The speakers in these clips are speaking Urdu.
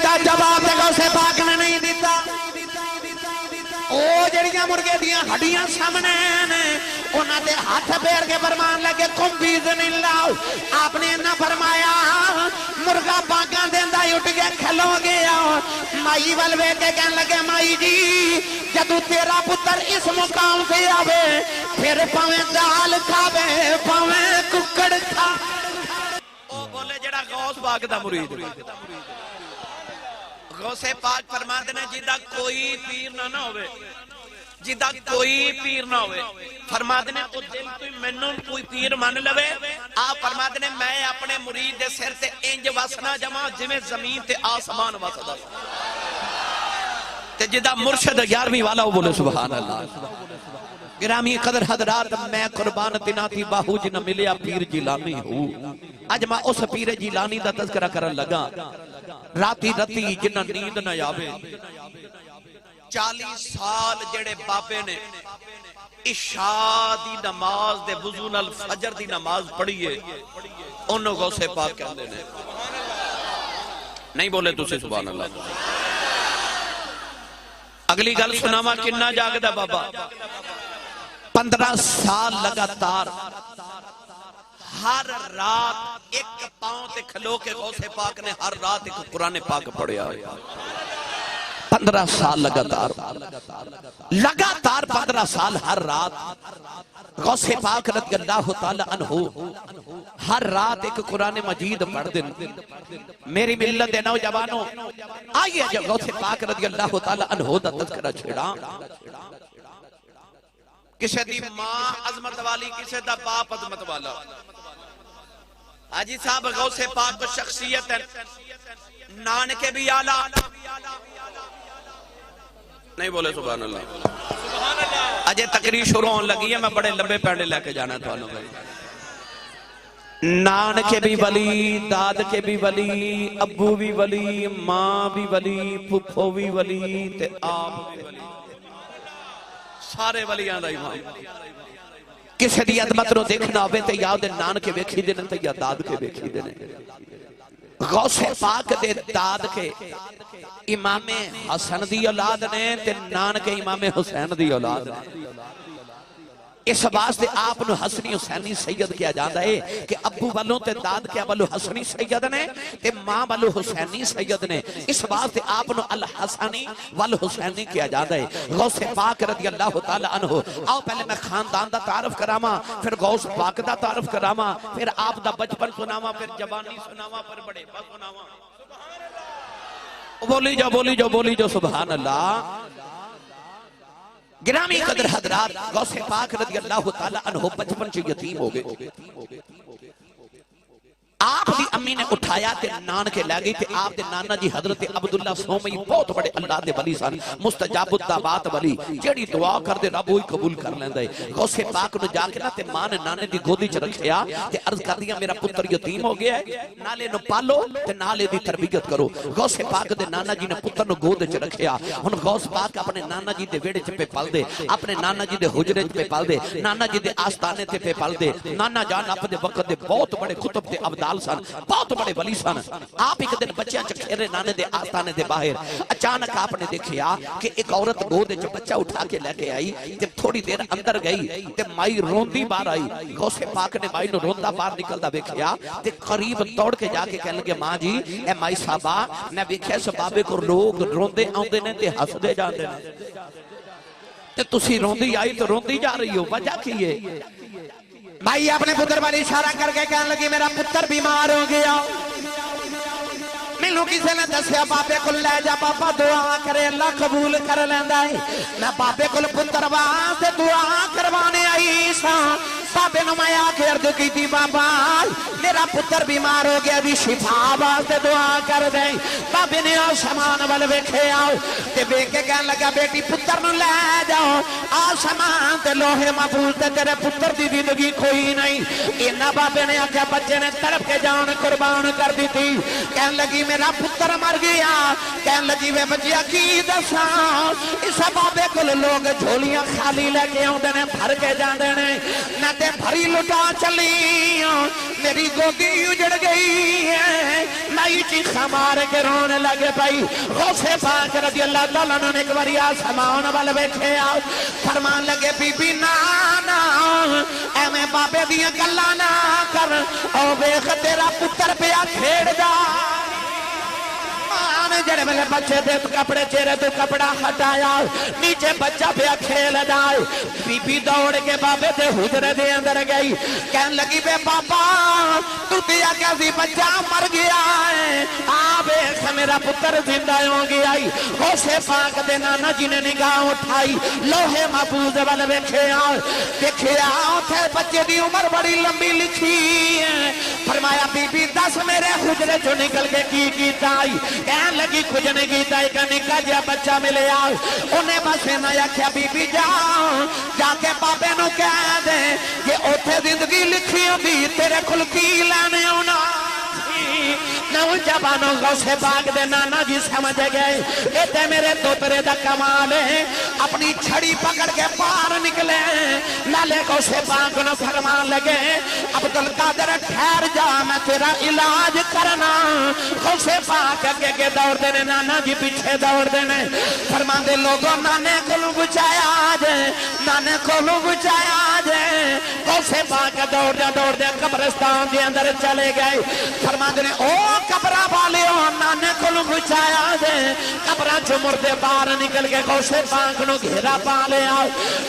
دا جواب تے غوث پاک نے نہیں دیتا او جڑیاں مرغے دیاں ہڈیاں سامنے نے انہاں دے ہاتھ پھیر کے فرمان لگے قم باذن اللہ آپ نے نہ فرمایا مرغا باگاں دیندا ہی اٹھ کے کھلو گیا مائی ول ویکھ کے کہن لگے مائی جی جدو تیرا پتر اس مقام سے آوے پھر پاویں دال کھاوے پاویں ککڑ کھا او بولے جڑا غوث پاک دا مرید غوث پاک فرماتے ہیں جیدہ کوئی پیر نہ ہوئے جیدہ کوئی پیر نہ ہوئے فرماتے ہیں تو دل کوئی منن کوئی پیر مان لوے آپ فرماتے ہیں میں اپنے مرید دے سر تے انج وسنا جمع جمیں زمین تے آسمان وسدا تے جیدہ مرشد 11ویں والا ہو بولے سبحان اللہ گرامی قدر حضرات میں قربان تناتی باہو جنہ ملیا پیر جیلانی ہوں آج میں اس پیر جیلانی دا تذکرہ کرن لگا راتی رتی جنہ نیند نہ یاوے 40 سال جڑے بابے نے عشاء دی نماز دے وضو نال فجر دی نماز پڑھیے انہوں غوث پاک کہندے نے نہیں بولے تو سے سبحان اللہ اگلی گل سناوا کنہ جاگدا بابا 15 سال لگاتار ہر رات ایک پاؤں تے کھلو کے غوث پاک نے ہر رات ایک قرآن پاک پڑھیا 15 سال لگاتار 15 سال ہر رات غوث پاک رضی اللہ تعالی عنہ ہر رات ایک قرآن مجید پڑھ دن میری ملت دے نوجوانوں آئیے جو غوث پاک رضی اللہ تعالی عنہ دا تذکرہ چھڑا کسے دی ماں عظمت والی کسے دا باپ عظمت والا حاجی صاحب غوث پاک شخصیت ہے نانکے بھی آلہ نہیں بولے سبحان اللہ اجے تقریر شروع ہون لگی ہے میں بڑے لمبے پینڈے لے کے جانا تھا نانکے بھی ولی داد کے بھی ولی ابو بھی ولی ماں بھی ولی پھپھو بھی ولی تے آپ بھی ولی سارے ولیاں دا امام کسی دی عظمت نو دیکھنا ہوئے تے یا دے نان کے ویکھی دینے تے یا داد کے ویکھی دینے غوث پاک دے داد کے امام حسن دی اولاد نے تے نان کے امام حسین دی اولاد نے اس واسطے آپ نو حسنی حسینی سید کیا جاتا ہے کہ ابو والوں تے داد کے والو حسنی سید نے تے ماں والو حسینی سید نے اس واسطے آپ نو الحسنی والحسینی کیا جاتا ہے غوث پاک رضی اللہ تعالی عنہ آؤ پہلے میں خاندان دا تعارف کراما پھر غوث پاک دا تعارف کراما پھر آپ دا بچپن سناما پھر جوانی سناما پھر بڑے پا سناما بولی جو سبحان اللہ گرامی قدر حضرات غوث پاک رضی اللہ تعالی عنہ بچپن سے یتیم ہو گئے آپ دی امی نے اٹھایا تے نان کے لے گئی تے آپ دے نانا جی حضرت عبداللہ سومی بہت بڑے اللہ دے ولی سان مستجاب الدعوات ولی جیڑی دعا کر دے رب وہی قبول کر لیندے غوث پاک نو جا کے نا تے ماں نے نانے دی گودی چ رکھیا تے عرض کر دیا میرا پتر یتیم ہو گیا ہے نالے نو پالو تے نالے دی تربیت کرو غوث پاک دے نانا جی نے پتر نو گود چ رکھیا ہن غوث پاک اپنے نانا جی دے ویڑے چ پہ پل دے اپنے نانا جی دے حجرے چ پہ پل دے نانا جی دے آستانے تے پہ پل دے نانا جان اپنے وقت دے بہت بڑے خطب تے عبدال سن بہت بڑے ولی سن آپ ایک دن بچیاں چکھیرے نانے دے آستانے دے باہر اچانک آپ نے دیکھیا کہ ایک عورت گودے جو بچہ اٹھا کے لے کے آئی جب تھوڑی دیر اندر گئی تے مائی روندی بار آئی غوث پاک نے مائی نو روندہ بار نکلدا دیکھیا تے قریب توڑ کے جا کے کہنے لگے ماں جی اے مائی صاحبہ میں دیکھیا اس بابے کو لوگ روندے آندے نے تے ہس دے جاندے نے تے تسی روندی آئی تو روندی جا رہی ہو وجہ کی ہے بھائی اپنے پتر والی اشارہ کر کے کہنے لگی میرا پتر بیمار ہو گیا مینوں کسی نے دسیا بابے کو لے جا بابا دعا کرے اللہ قبول کر لیندا ہے میں بابے کو پتر واسطے دعا کروانے آئی سا بابے نو میں آ کے عرض کی تھی بابا میرا پتر بیمار ہو گیا بھی شفا واسطے دعا کر دے بابے نے آسمان ول ویکھے آؤ تے ویکھ کے کہنے لگا بیٹی پتر نو لے جاؤ آسمان تے لوہے محفوظ تے تیرے پتر دی زندگی کوئی نہیں اینا بابے نے آکھیا بچے نے تڑپ کے جان قربان کر دی تھی کہنے لگی میرا پتر مر گیا کہنے لگی وے بچیا کی دساں اس بابے کل لوگ جھولیاں خالی لے کے آؤندے نے بھر کے جاندے نے میں تے بھری لٹا چلی میری گودی اجڑ گئی ہے میں چیخا مار کے رونے لگے پئی غوث پاک رضی اللہ تعالیٰ عنہ نے ایک باری آسمان وال ویکھے فرمان لگے بی بی نانا اے میں بابے دیاں گلاں نہ کر او ویکھ تیرا پتر پیا کھیڑ دا جڑے میں بچے دے کپڑے چہرے تو کپڑا ہٹایا نیچے بچہ پیا کھیل دائے بی بی دوڑ کے بابے دے حجرے دے اندر گئی کہن لگی بے بابا تو دیا کیسی بچہ مر گیا ہے آبے میرا پتر زندہ ہوں گیا غوث پاک دے نانا جی نے نگاہ اٹھائی لوہے محفوظ والے دیکھے تھے بچے دی عمر بڑی لمبی لکھی ہے فرمایا بی بی دس میرے حجرے جو نکل کے کی تائی کہن لگی کچھ نہیں کیتا ایک نکا جا بچہ ملے انہیں بس نیا کیا بی بی جا کے بابے نو کہہ دے کہ اوتھے زندگی لکھی ہوندی تیرے کھل کی لانے ہونا نوجوانوں غوث پاک دے نانا جی سمجھ گئے ایتے میرے دوترے دا کمال ہے اپنی چھڑی پکڑ کے پار نکلے لالے غوث پاک نو فرمان لگے عبدالقادر ٹھہر جا میں تیرا علاج کرنا غوث پاک اگے کے دوڑ دینے نانا جی پیچھے دوڑ دینے فرمان دے لوگوں نانے کلو بچایا جائے نانے کلو بچایا جائے غوث پاک دوڑ دے قبرستان دے اندر چلے گئے فرمان دے او قبرہ والے نانے کلو بچایا دے قبرہ جو مردے باہر نکل کے غوث پاک نو گھیرا پا لے آؤ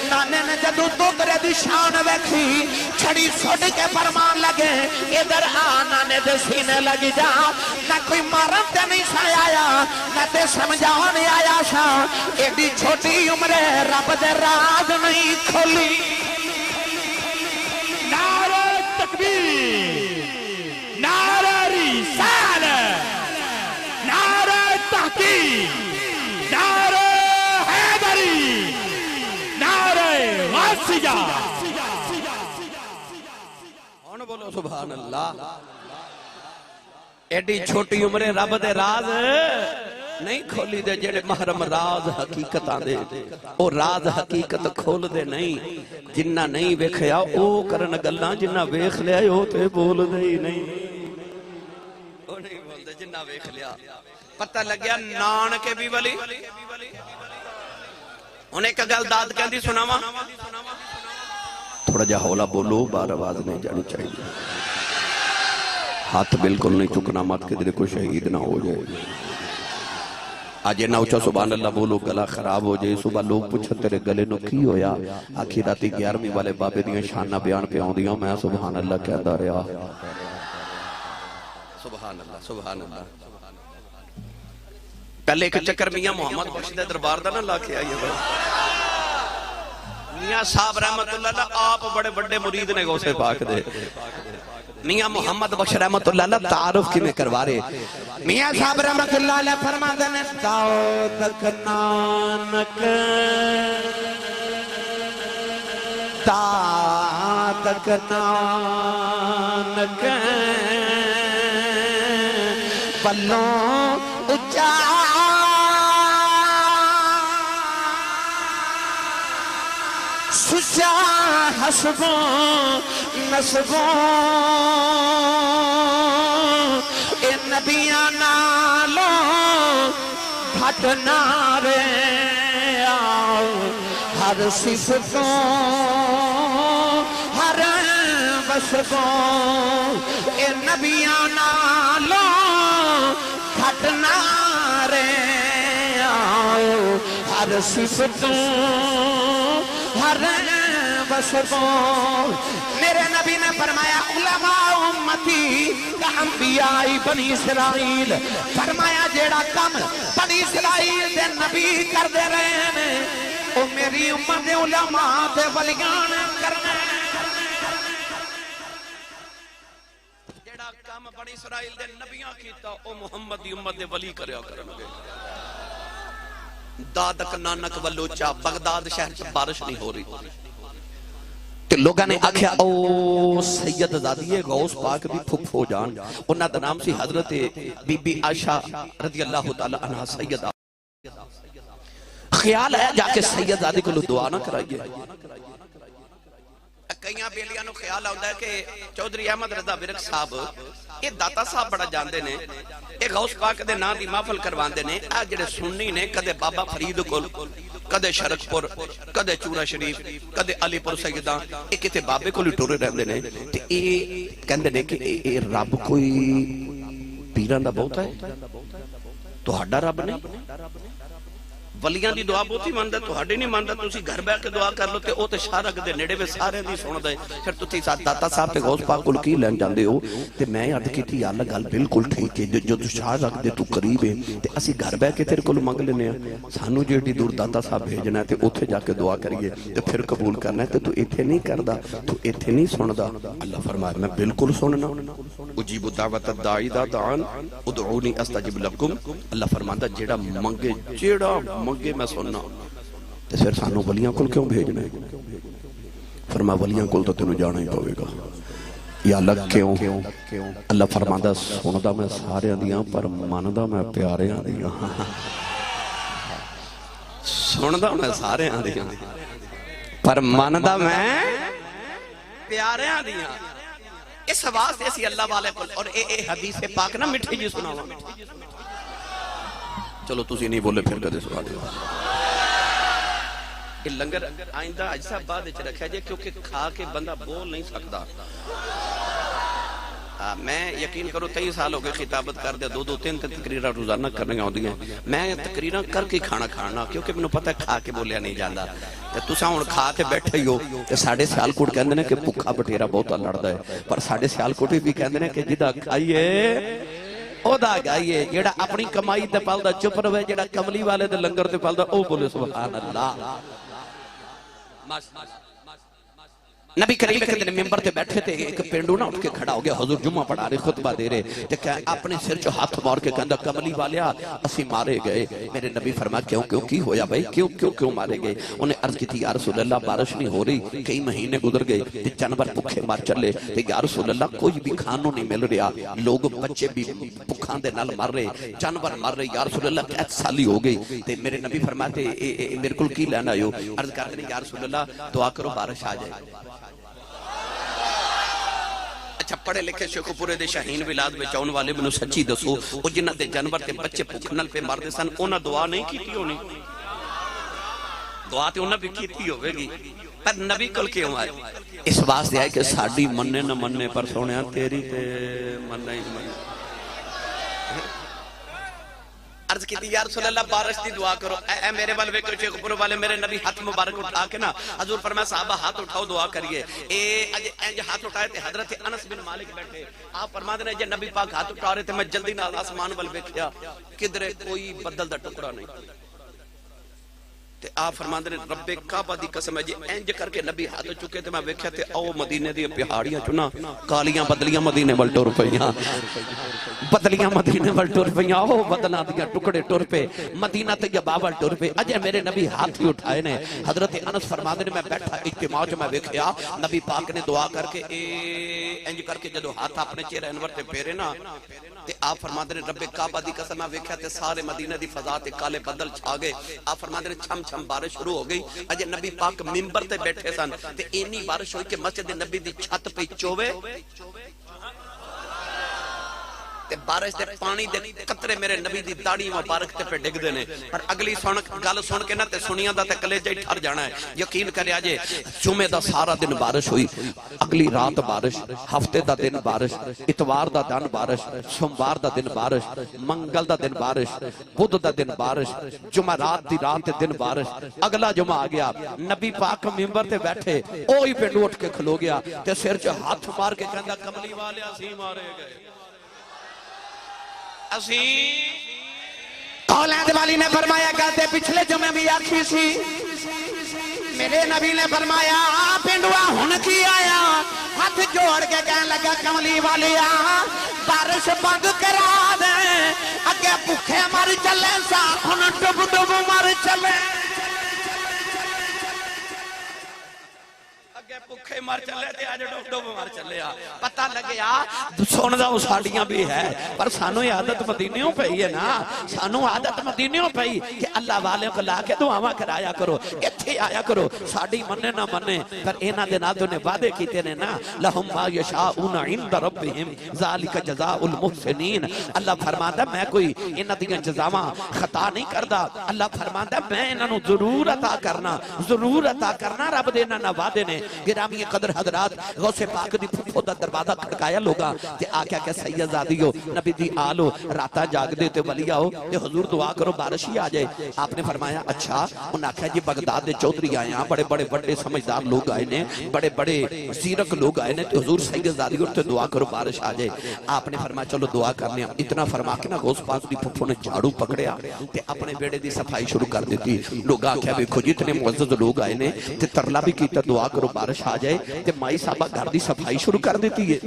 نانے نے جدو دوترے دی شان ویکھی چھڑی سوڑ کے فرمان لگے ادھر نانے دے سینے لگی جا نہ کوئی مارم تے نہیں سا آیا نہ تے سمجھانے آیا سا ایڈی چھوٹی عمرے رب دے راز نہیں کھولی نعرہ تکبیر نعرہ رسالت نعرہ تحقیق نعرہ حیدری نعرہ غوثیہ کون بولو سبحان اللہ ایڈی چھوٹی عمرے رب دے راز نہیں کھولی دے جڑے محرم راز حقیقت آدھے او راز حقیقت کھول دے نہیں جنہ نہیں ویکھیا او کرن گلاں جنہ ویکھ لیا او تے بول دے ہی نہیں او نہیں بول دے جنہ ویکھ لیا پتہ لگیا نان کے بھی ولی انہیں کا گل داد کہندی سناواں تھوڑا جا ہولا بولو بار آواز نہیں جانی چاہیے ہاتھ بالکل نہیں چکنا مت کہ دل کو شہید نہ ہو جائے آج نہ اچھا سبحان اللہ بولو گلہ خراب ہو جائے صبح لوگ پوچھا تیرے گلے نو کی ہویا آخی راتی 11ویں والے بابے دیاں شانہ بیان پہ آن دیاں میں سبحان اللہ کہتا رہا سبحان اللہ سبحان اللہ پہلے ایک چکر میاں محمد بخش دے دربار دا نہ لا کے آئیے میاں صاحب رحمت اللہ آپ بڑے بڑے مرید نے غوث پاک دے میاں محمد بخش رحمت اللہ علیہ تعارف کی میں کروا رہے میاں صاحب رحمت اللہ علیہ فرما دینے تاؤ تک نانک تا تک نانک پلوں اچھا سچا حسبوں نسبوں اے نبیاں نالوں بھٹنا رے آؤ ہر صفتوں ہر وصفوں اے نبیاں نالوں بھٹنا رے آؤ ہر صفتوں ہر وصفوں میرے نبی نے فرمایا علماء امتی کا انبیاء بنی اسرائیل فرمایا جیڑا کم بنی اسرائیل دے نبی کر دے رہے ہیں او میری امت علماء دے ولیان کرنے جیڑا کم بنی اسرائیل دے نبیاں کیتا او محمد دی امت دے ولی کریا کرنگے دادک نانک ولوچا بغداد شہر سے بارش نہیں ہو رہی تے لوگاں نے آکھیا او سید زادی غوث پاک بھی پھک ہو جان انہاں دا نام سی حضرت بی بی عائشہ رضی اللہ تعالی عنہ سیدہ خیال ہے جا کے سیدزادی کو دعا نہ کرائیے. کئی بیلیاں نو خیال آتا ہے کہ چودھری احمد رضا ورک صاحب یہ داتا صاحب بڑا جاندے نے, یہ غوث پاک دے نام دی محفل کرواندے نے. آ جڑے سنی نے کدے بابا فرید کول, کدے شرک پور, کدے چورا شریف, کدے علی پور سیداں, یہ کتے بابے کو ٹورے رہندے نے. تے یہ کہندے نے کہ اے رب کوئی پیران دا بہت ہے, تہاڈا رب نہیں. ولیاں دی دعا بہت ہی ماندا, تہاڈی نہیں ماندا. تسی گھر بیٹھ کے دعا کر لو تے او تے شارک دے نیڑے وچ سارے دی سن دے. پھر تسی داتا صاحب تے غوث پاک کول کی لین جاندے ہو؟ تے میں عرض کیتی یا اللہ گل بالکل ٹھیک ہے, جو تو شارک دے تو قریب ہے تے اسی گھر بیٹھ کے تیرے کول منگ لینے ہیں. سانو جیڑی دور داتا صاحب بھیجنا ہے تے اوتھے جا کے دعا کریے تے پھر قبول کرنا ہے. تے تو ایتھے نہیں کردا, تو ایتھے نہیں سندا. اللہ فرمایا میں بالکل سننا. اجیب دعوت الداعی اذا دعان ادعونی استجب لکم. اللہ فرماندا جیڑا منگے, جیڑا منگے میں سننا. تے پھر سانو ولیاں کول کیوں بھیجنا ہے؟ فرمایا ولیاں کول تو تینوں جانا ہی پوے گا. یا اللہ کیوں؟ اللہ فرماندا سندا میں سارے دیاں پر مندا میں پیاریاں دیاں. سندا میں سارے دیاں پر مندا میں پیاریاں دیاں. اس واسطے اسی اللہ والے کول اور اے حدیث پاک نہ مٹھی جی سناواں. چلو تسی نہیں بولے پھر کدے سنا دیو. یہ لنگر آئندہ اج صاحب بعد وچ رکھا جائے کیونکہ کھا کے بندہ بول نہیں سکتا. میں یقین کرو 23 سال ہو گئے خطابت کر دے, 2-3 تقریراں روزانہ کرنے ہوندی ہیں. میں تقریراں کر کے کھانا کھانا کیونکہ مینوں پتہ ہے کھا کے بولیا نہیں جاندا. تے تساں ہن کھا کے بیٹھے ہی ہو تے ساڈے سیالکوٹ کہندے نے کہ بھکھا بٹیرا بہت لڑدا ہے, پر ساڈے سیالکوٹ بھی کہندے نے کہ جدا کھائیے او دا گائیے. جیڑا اپنی کمائی تے پلدا چپ رہے, جیڑا کملی والے دے لنگر تے پلدا او بولے سبحان اللہ. نبی کریم کے دن ممبر تے بیٹھے تھے, ایک پینڈو نہ اٹھ کے کھڑا ہو گیا. حضور جمعہ پڑھا رہے, خطبہ دے رہے تے اپنے سر چ ہاتھ مار کے کہندا کملی والیا اسی مارے گئے. میرے نبی فرمایا کیوں کیوں کی ہویا بھائی, کیوں مارے گئے؟ انہیں عرض کی تھی یا رسول اللہ بارش نہیں ہو رہی, کئی مہینے گزر گئے تے جانور بھوکے مر چلے. تے یا رسول اللہ کوئی بھی کھانوں نہیں مل رہا, لوگ بچے بھی بھوکاں دے نال مر رہے, جانور مر رہے. یا رسول اللہ قحط سالی ہو گئی. تے میرے نبی فرماتے میرے کول کی لینا آئے ہو؟ عرض کرتے ہیں یا رسول اللہ دعا کرو بارش آ جائے. اچھا پڑھے لکھے شیخ پورے دے شاہین ولاد میں چاؤن والے منو سچی دسو, وہ جنہ دے جانور تے بچے بھوک نال پہ مردے سن, انہاں دعا نہیں کیتی ہونی؟ دعا تے انہاں بھی کیتی ہوئے گی, پر نبی کل کیوں آئے؟ اس واسطے آئے کہ ساڑی مننے نہ مننے پر سونیا تیری تے مننا ہی مننے. عرض کی تھی یا رسول اللہ بارش دی دعا کرو. اے میرے والے ویکو شیخ پورے والے میرے نبی ہاتھ مبارک اٹھا کے نا حضور فرمایا صحابہ ہاتھ اٹھاؤ دعا کریے. اے ہاتھ اٹھائے تھے حضرت انس بن مالک بیٹھے, آپ فرماتے ہیں جے نبی پاک ہاتھ اٹھا رہے تھے میں جلدی نال آسمان وال ویکھیا کدھر کوئی بدل دا ٹکڑا نہیں. تے آپ فرماندے نے رب کعبہ دی قسم ہے جی انج کر کے نبی ہاتھ چکے تے میں ویکھیا تے او مدینے دی پہاڑیاں چنا کالیاں بدلیاں مدینے ول ٹر پئیاں, بدلیاں مدینے ول ٹر پئیاں, او بدلاں دیاں ٹکڑے ٹر پے, مدینہ طیبہ ول ٹر پے. اجے میرے نبی ہاتھ ہی اٹھائے نے. حضرت انس فرماندے نے میں بیٹھا اجتماع وچ میں ویکھیا نبی پاک نے دعا کر کے انج کر کے جدوں ہاتھ اپنے چہرے انور تے پھیرے نا تے آپ فرماندے نے رب کعبہ دی قسم میں ویکھیا تے سارے مدینے دی فضا تے کالے بدل چھا گئے. آپ فرماندے نے چھم چھم بارش شروع ہو گئی. اجے نبی پاک منبر تے بیٹھے سن تے اینی بارش ہوئی کہ مسجد نبی دی چھت پہ چووے تے بارش دے پانی دے قطرے میرے نبی دی داڑھی مبارک تے پہ ڈگ دے نے. پر اگلی گل سن کے نا تے سنیاں دا تے کلیجہ ہی ٹھر جانا ہے. یقین کریا جے جمعے دا سارا دن بارش ہوئی, اگلی رات بارش, ہفتے دا دن بارش, اتوار دا دن بارش, سوموار دا دن بارش, منگل دا دن بارش, بدھ دا دن بارش, جمعہ رات دی رات دے دن بارش. اگلا جمعہ آ گیا, نبی پاک منبر تے بیٹھے, اوہی پینڈو اٹھ کے کھلو گیا تے سر چ ہاتھ مار کے کہندا کملی والے اسی مارے گئے. اولاد والی نے فرمایا کہتے پچھلے جمعے بھی آکھی سی, میرے نبی نے فرمایا پینڈوا ہن کی آیا, ہاتھ جوڑ کے کہنے لگا کملی والیا بارش بند کرا دے, اگے بھوکے مر چلے سا ہن ڈب ڈب مر چلے. بھوکے مر چلے تے اج ڈب ڈب مر چلے. پتہ لگیا سندا ساڈیاں بھی ہے, پر سانو عادت مدینیوں پئی ہے نا, سانو عادت مدینیوں پئی کہ اللہ والے کو لا کے دعاواں کرایا کرو ایتھے آیا کرو ساڈی مننے نہ مننے پر انہاں دے نال نے وعدے کیتے نے نا لہم ما یشاؤون عند ربہم ذالک جزاء المحسنین اللہ فرماتا میں کوئی انہاں دیاں جزاواں خطا نہیں کردا اللہ فرماتا میں انہاں نو ضرور عطا کرنا رب دے انہاں وعدے نے گرامی قدر حضرات غوث پاک دی پھپھو دا دروازہ کھڑکایا لوگا تے آکھیا کہ سیدزادیو نبی دی آلو راتا جاگ دے تے ولی آؤ تے حضور دعا کرو بارش ہی آ جائے آپ نے فرمایا اچھا انہاں آکھیا جی بغداد دے چودھری آئے ہیں بڑے بڑے بڑے سمجھدار لوگ آئے نے بڑے بڑے زیرک لوگ آئے نے تے حضور سیدزادیو تے دعا کرو بارش آ جائے آپ نے فرمایا چلو دعا کرنے اتنا فرما کے نا غوث پاک دی پھپھو نے جھاڑو پکڑیا تے اپنے بیڑے دی صفائی شروع کر دیتی لوگ آکھیا دیکھو جتنے معزز لوگ آئے نے تے ترلا بھی کیتا دعا کرو بارش آ جائے تے مائی صاحبہ گھر دی صفائی شروع کر دیتی ہے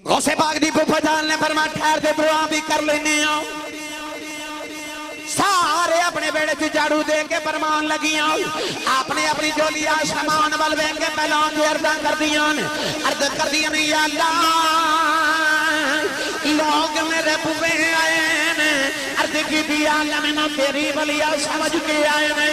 غوث پاک دی پھپھو جان نے فرمایا ٹھہر دے دعا بھی کر لینے آؤ سارے اپنے بیڑے سے جھاڑو دے کے فرمان لگیاں آپ نے اپنی جولیا سامان والوے کے پہلان جو عرضاں کر دیاں یا اللہ لوگ میرے بوے آئے نے عرض کی بھی اللہ میں نہ تیری ولیہ سمجھ کے آئے نے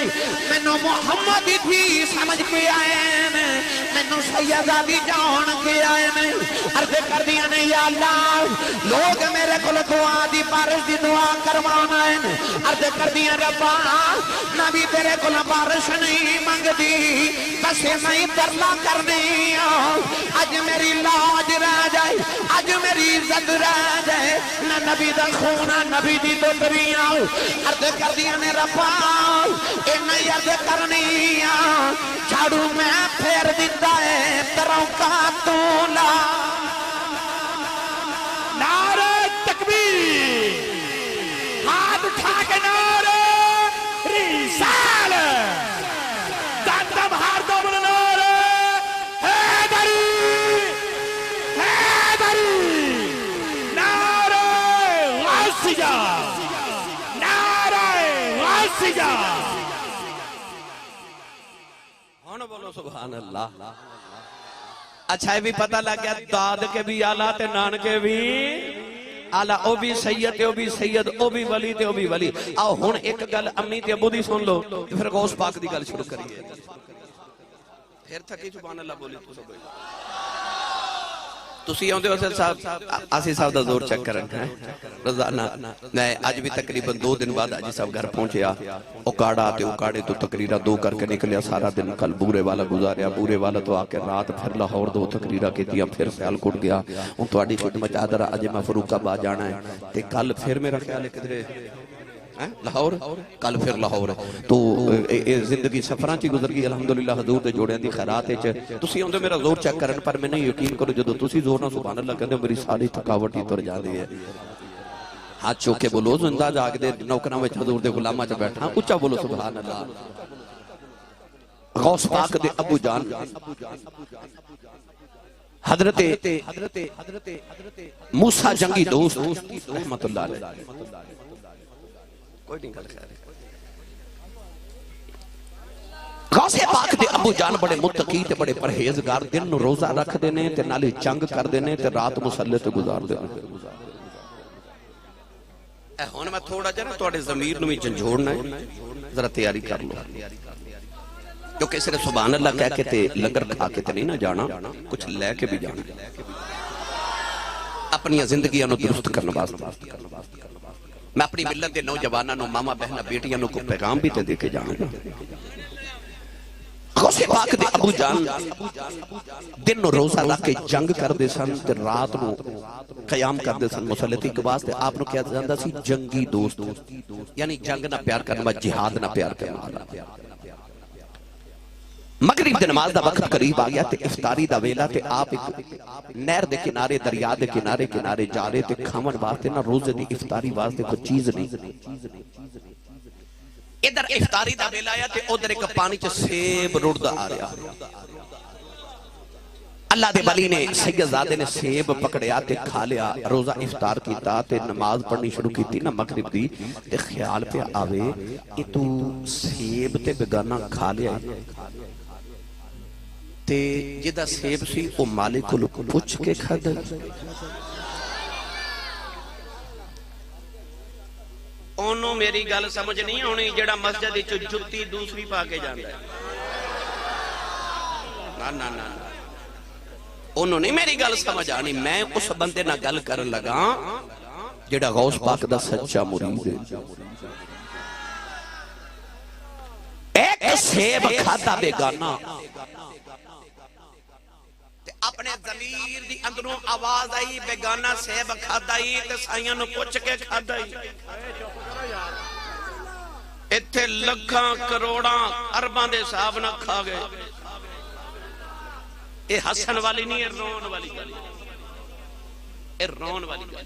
میں نو محمد بھی سمجھ کے آئے نے میں نو سیدہ بھی جان کے آئے نے عرض کر دیا نے یا اللہ لوگ میرے کل دعا دی بارش دی دعا کروانا ہے عرض کر دیا ربا نبی تیرے کل بارش نہیں مانگ دی بس میں ترلا کرنی آج میری لاج رہ جائے آج میری عزت رہ جائے نہ نبی دا خونا نبی دی تو دریاں عرض کر دیا نے ربا انہیں عرض کرنی جھاڑو میں پھیر دیتا ہے تروں کا تولا نعرہ تکبیر ہاتھ اٹھا کے نعرہ رسالت دندم ہار دو بنا نعرہ حیدری نعرہ غوثیہ نعرہ غوثیہ ہون بولو سبحان اللہ اچھا یہ بھی پتہ لگ گیا داد کے بھی آلہ تے نان کے بھی آلہ او بھی سید تے او بھی سید او بھی ولی تے او بھی ولی آؤ ہون ایک گل امنی تے ابو دی سن لو پھر غوث پاک دی گل شروع کریے پھر تھکی سبحان اللہ بولی تو سب تسی آؤں دے وسیل صاحب آسی صاحب دا زور چیک کرن روزانہ میں آج بھی تقریباً 2 دن بعد آجی صاحب گھر پہنچیا اکاڑا تے اکاڑے تو تقریرہ 2 کر کے نکلیا سارا دن کل بورے والا گزاریا بورے والا تو آکے رات پھر لاہور 2 تقریرہ کی دیا پھر سیالکوٹ گیا ان تو آڈی خدمت چادر آج میں فروق آباد جانا ہے تے کل پھر میرا خیال ہے کدھرے لاہور کل پھر لاہور تو زندگی سفران چی گزر گئی الحمدللہ حضور دے جوڑیاں دی خیرات ہے تسی ہوندے میرا زور چیک کرن پر میں نہیں یقین کرو جدو تسی زور نہ سبحان اللہ کہندے میری ساری تھکاوٹ ہی تر جا دی ہے ہاتھ چوکے بولو زندہ جاگ دے نوکران وچ حضور دے غلامہ چ بیٹھا اونچا بولو سبحان اللہ غوث پاک دے ابو جان حضرت موسیٰ جنگی دوست رحمت اللہ علیہ کوئی نہیں کر خیر غوث پاک دے ابو جان بڑے متقی تے بڑے پرہیزگار دن نو روزہ رکھ دینے تے نالی جنگ کر دینے تے رات مسلح تے گزار دینے اے ہونے میں تھوڑا جانا توڑے ضمیر نو میں جنجھوڑنا ہے ذرا تیاری کر لو کیونکہ صرف سبحان اللہ کہہ کے تے لنگر کھا کے تے نہیں نہ جانا کچھ لے کے بھی جانا اپنی زندگی انو درست کرنا واسطے میں اپنی ملت دے نوجوانہ نو ماما بہنہ بیٹیاں نو کو پیغام بھی تے دے کے جانا غوث پاک دے ابو جان دن نو روزہ رکھ کے جنگ کر دے سن تے رات نو قیام کر دے سن مسلطی کے واسطے آپ نو کیا جاندہ سی جنگی دوست یعنی جنگ نہ پیار کرنا جہاد نہ پیار کرنا مغرب دے نماز دا وقت قریب آ گیا تے افطاری دا ویلا تے آپ ایک نہر دے کنارے دریا دے کنارے جا رہے تے کھامن واسطے نہ روزے دی افطاری واسطے کوئی چیز نہیں ادھر افطاری دا ویلا آیا تے ادھر ایک پانی چ سیب رڑدا آ رہا اللہ دے ولی نے سیدزادے نے سیب پکڑیا تے کھا لیا روزہ افطار کیتا تے نماز پڑھنی شروع کیتی نا مغرب دی تے خیال پہ آوے کہ تو سیب تے بگانا کھا لیا تے جدہ سیب سی او مالک کو پوچھ کے کھا دے ਉਹਨੂੰ ਮੇਰੀ ਗੱਲ ਸਮਝ ਨਹੀਂ ਆਉਣੀ ਜਿਹੜਾ ਮਸਜਿਦ ਵਿੱਚ ਜੁੱਤੀ ਦੂਸਰੀ ਪਾ ਕੇ ਜਾਂਦਾ ਹੈ। ਨਾ ਨਾ ਨਾ, ਉਹਨੂੰ ਨਹੀਂ ਮੇਰੀ ਗੱਲ ਸਮਝ ਆਣੀ। ਮੈਂ ਉਸ ਬੰਦੇ ਨਾਲ ਗੱਲ ਕਰਨ ਲਗਾ ਜਿਹੜਾ ਗੌਸ ਪਾਕ ਦਾ ਸੱਚਾ ਮੁਰੀਦ ਹੈ। ਇੱਕ ਸੇਬ ਖਾਦਾ ਬੇਗਾਨਾ ਤੇ ਆਪਣੇ ਜ਼ਮੀਰ ਦੀ ਅੰਦਰੋਂ ਆਵਾਜ਼ ਆਈ ਬੇਗਾਨਾ ਸੇਬ ਖਾਦਾ ਹੀ ਤੇ ਸਾਈਆਂ ਨੂੰ ਪੁੱਛ ਕੇ ਖਾਦਾ ਹੀ। ਇੱਥੇ ਲੱਖਾਂ ਕਰੋੜਾਂ ਅਰਬਾਂ ਦੇ ਹਿਸਾਬ ਨਾਲ ਖਾ ਗਏ। ਇਹ ਹੱਸਣ ਵਾਲੀ ਨਹੀਂ, ਇਹ ਰੋਣ ਵਾਲੀ ਗੱਲ, ਇਹ ਰੋਣ ਵਾਲੀ ਗੱਲ।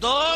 2